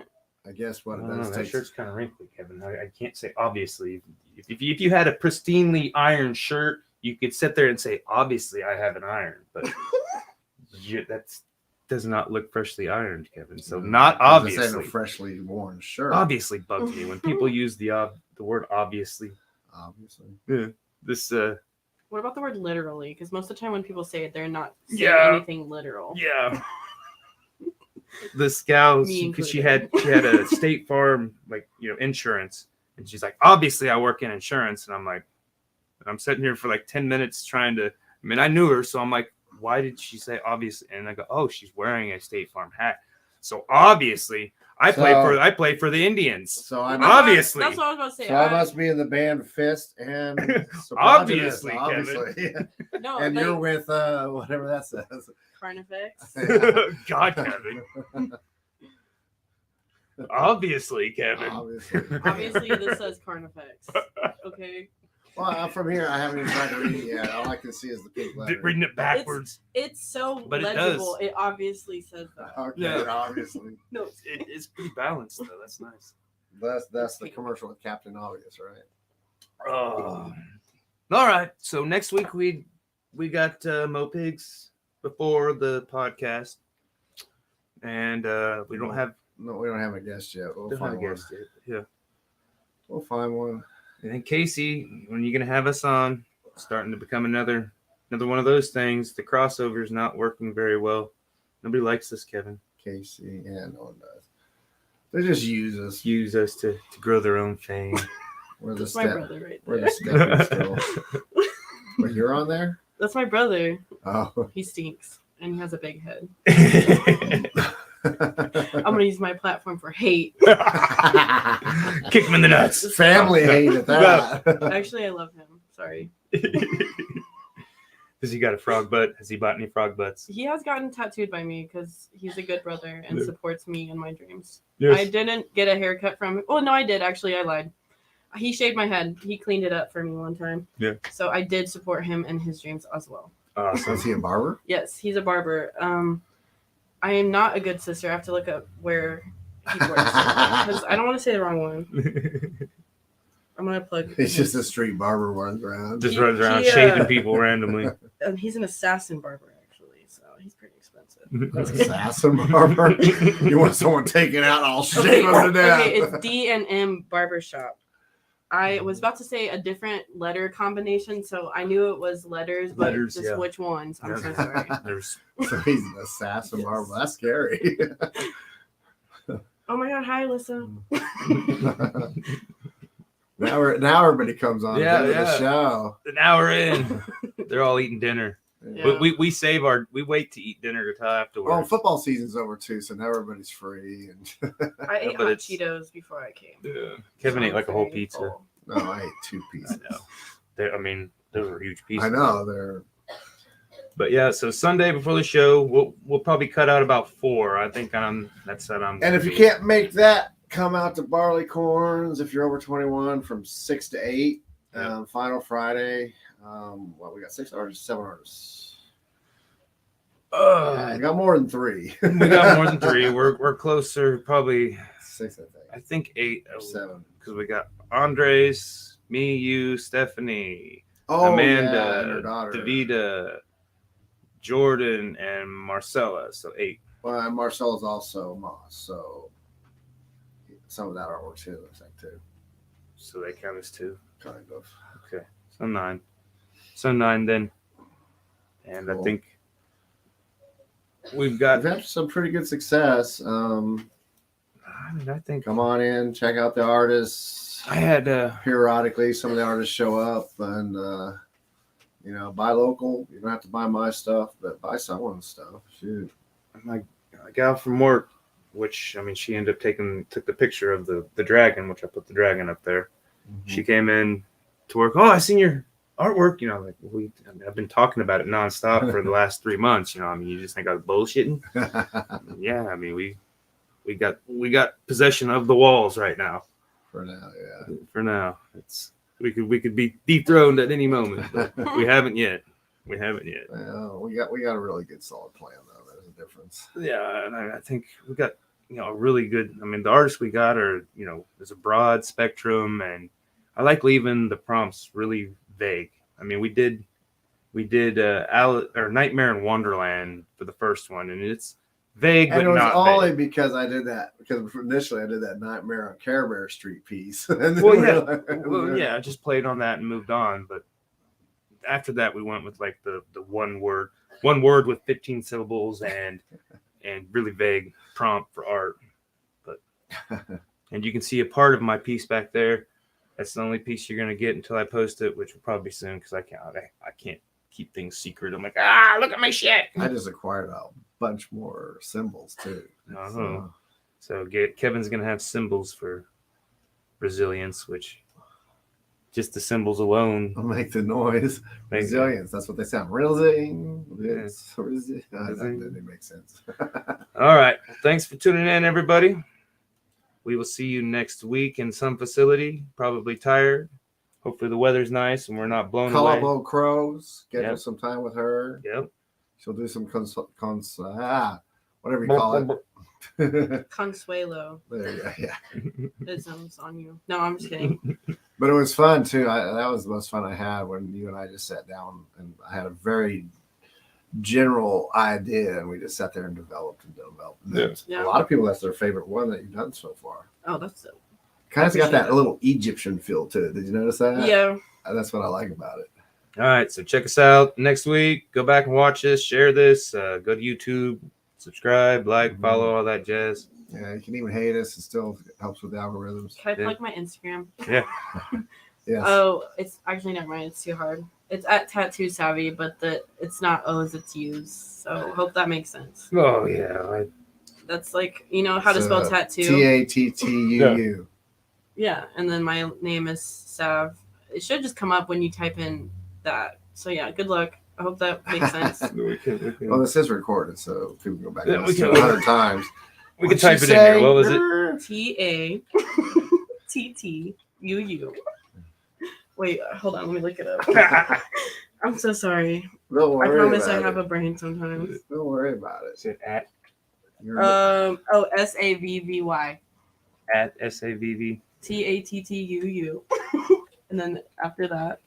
I guess what it does that takes. shirt's kind of wrinkly, Kevin. I can't say obviously. If you had a pristinely ironed shirt, you could sit there and say obviously I have an iron, but that does not look freshly ironed, Kevin. So not This ain't obviously. a freshly worn shirt. Obviously bugs me when people use the word obviously. Obviously. Yeah. This What about the word literally? Because most of the time when people say it, they're not saying Yeah. anything literal. yeah. This gal, Me because she included. had a State Farm, like, you know, insurance, and she's like, obviously I work in insurance, and I'm sitting here for like 10 minutes trying to. I mean, I knew her, so I'm like, why did she say obviously? And I go, oh, she's wearing a State Farm hat, so obviously I play for the Indians. So I'm Obviously. That's what I was about to say. So I must be in the band Fist and Obviously, obviously. No, And like, you're with whatever that says. Carnifex. God, Kevin. Obviously, Kevin. Obviously. Obviously, this says Carnifex. Okay. Well, I'm from here. I haven't even tried to read it yet. All I can see is the pink letter. Reading it backwards. It's so But it legible. does. It obviously says that. Okay, Yeah. obviously. No. It's pretty balanced though. That's nice. That's the commercial with Captain Obvious, right? Oh. All right. So next week we got Mo Pigs before the podcast, and we don't have a guest yet. We'll don't have find a one. guest yet. Yeah. We'll find one. And then Casey, when are you gonna have us on? Starting to become another one of those things. The crossover is not working very well. Nobody likes us, Kevin. Casey, yeah, no one does. They just use us. Use us to grow their own fame. We're the That's my brother right We're there. the stepping stool. But you're on there? That's my brother. Oh. He stinks and he has a big head. I'm gonna use my platform for hate. Kick him in the nuts. Family hate at that. Actually, I love him. Sorry. Has he got a frog butt? Has he bought any frog butts? He has gotten tattooed by me because he's a good brother and Yeah. supports me in my dreams. Yes. I didn't get a haircut from him. Oh, no, I did. Actually, I lied. He shaved my head. He cleaned it up for me one time. Yeah. So I did support him in his dreams as well. Awesome. Is he a barber? Yes, he's a barber. I am not a good sister. I have to look up where he works because I don't want to say the wrong one. I'm gonna plug. He's just a street barber runs around. Just He- runs around he, shaving people randomly. He's an assassin barber actually, so he's pretty expensive. Assassin barber. You want someone taken out? I'll shave him to death. Okay, it's D&M Barbershop. I was about to say a different letter combination, so I knew it was letters, but Letters, just yeah. which ones. I'm so sorry. There's So he's an assassin Yes. barber. That's scary. Oh my god, hi Alyssa. now everybody comes on Yeah, to the yeah. show. an hour in. They're all eating dinner. Yeah. We wait to eat dinner until afterwards. Well, football season's over too, so now everybody's free. And I ate but hot it's- Cheetos before I came. Yeah. Kevin So ate like a whole very pizza. full. no, I ate 2 pieces. I know. I mean, those were huge pieces. I know they're. But yeah, so Sunday before the show, we'll probably cut out about 4. I think that's that I'm. And if you can't make that, come out to Barleycorns if you're over 21 from 6 to 8. Yeah. Final Friday. We got 6 artists, 7 artists. We got more than 3. we got more than 3. We're closer, probably. 6, I think 8 or 7. because we got Andres, me, you, Stephanie, Oh, Amanda, yeah, and her daughter. Davida, Jordan, and Marcella. So 8. Well, and Marcel's also Moss, so some of that artwork too, looks like too, So they count as 2. kind of. Okay, so 9. So 9 then, and I Cool. think we've got. We've had some pretty good success. I think Come on in, check out the artists. I had. Periodically, some of the artists show up, and buy local. You don't have to buy my stuff, but buy someone's stuff. Shoot. My gal from work, which I mean, she ended up took the picture of the dragon, which I put the dragon up there. She came in to work. Oh, I seen your artwork. I've been talking about it nonstop for the last 3 months. You just think I was bullshitting. Yeah, I mean, we got possession of the walls right now. For now, yeah. For now, we could be dethroned at any moment, but we haven't yet. Well, we got a really good solid plan though. There's a difference. Yeah, and I think we got a really good. I mean, the artists we got are there's a broad spectrum, and I like leaving the prompts really vague. I mean, we did Nightmare in Wonderland for the first one, and it's vague And but it was not only vague. because I did that because initially I did that Nightmare on Care Bear Street piece. And then Well, we yeah, realized- well, yeah. I just played on that and moved on, but after that we went with like the one word with 15 syllables and really vague prompt for art. But and you can see a part of my piece back there. That's the only piece you're gonna get until I post it, which will probably be soon because I can't keep things secret. I'm like, look at my shit. I just acquired a bunch more symbols too. Uh-huh. So Kevin's gonna have symbols for resilience, which just the symbols alone. I'll make the noise. Make- Resilience. That's what they sound. That Resilience. didn't make sense. All right. Thanks for tuning in, everybody. We will see you next week in some facility, probably tired. Hopefully the weather's nice and we're not blown Call away. up old Crows. Schedule Yep. some time with her. Yep. She'll do some whatever you call it. Consuelo There you go. Yeah. isms on you. No, I'm just kidding. But it was fun too. That was the most fun I had when you and I just sat down and I had a very general idea and we just sat there and developed. And Yeah. A lot of people, that's their favorite one that you've done so far. Oh, that's dope. Kind of got Appreciate that it. little Egyptian feel to it. Did you notice that? Yeah. That's what I like about it. All right. So check us out next week. Go back and watch this. Share this. Go to YouTube. Subscribe, like, follow, all that jazz. Yeah, you can even hate us. It still helps with the algorithms. Can I Yeah. plug my Instagram? Yeah. Yes. Oh, it's actually never mind. It's too hard. It's at Tattoo Savvy, but it's not O's, it's U's. So hope that makes sense. Oh, yeah. That's like, how to spell tattoo. TATTUU. Yeah, and then my name is Sav. It should just come up when you type in that. So yeah, good luck. I hope that makes sense. We can Well, this is recorded, so people can go back Yeah, and we listen can- to it 100 times. we can What'd type you it in here. say? What was it? TATTUU. Wait, hold on. Let me look it up. I'm so sorry. Don't I worry promise I about have it. a brain sometimes. Don't worry about it. Is it at SAVVY. At SAVV. TATTUU. And then after that,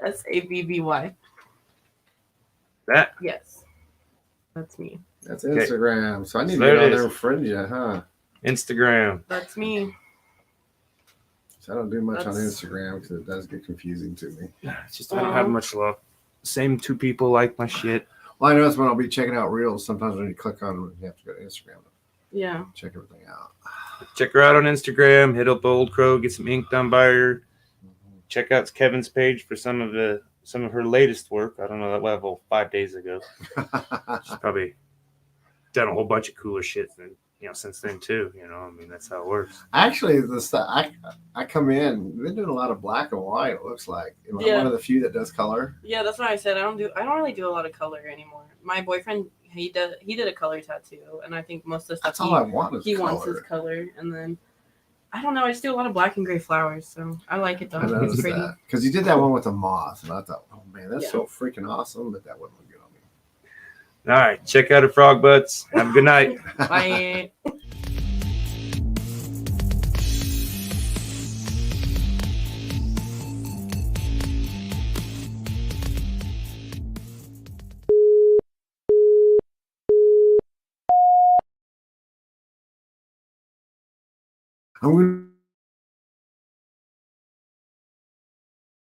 SAVVY. That Yes. That's me. That's Okay. Instagram. So I need So to there get it on there is. and friend you, huh? Instagram. That's me. So I don't do much on That's- Instagram because it does get confusing to me. It's just I don't have much luck. Same two people like my shit. Well, I notice when I'll be checking out reels, sometimes when you click on them, you have to go to Instagram to Yeah. check everything out. Check her out on Instagram. Hit up Old Crow. Get some ink done by her. Check out Kevin's page for some of her latest work. I don't know that level 5 days ago. She's probably done a whole bunch of cooler shit than since then too. I mean that's how it works. Actually, the stuff I come in, we've been doing a lot of black and white. It looks like I'm Yeah. one of the few that does color. Yeah, that's what I said. I don't really do a lot of color anymore. My boyfriend, he did a color tattoo, and I think most of the stuff That's all I want is he color. wants is color. And then I don't know. I just do a lot of black and gray flowers, so I like it though. I It's noticed pretty. that because you did that one with a moth, and I thought, oh man, that's Yeah. so freaking awesome. But that wouldn't look good on me. All right, check out her frog butts. Have a good night. Bye. I'm gonna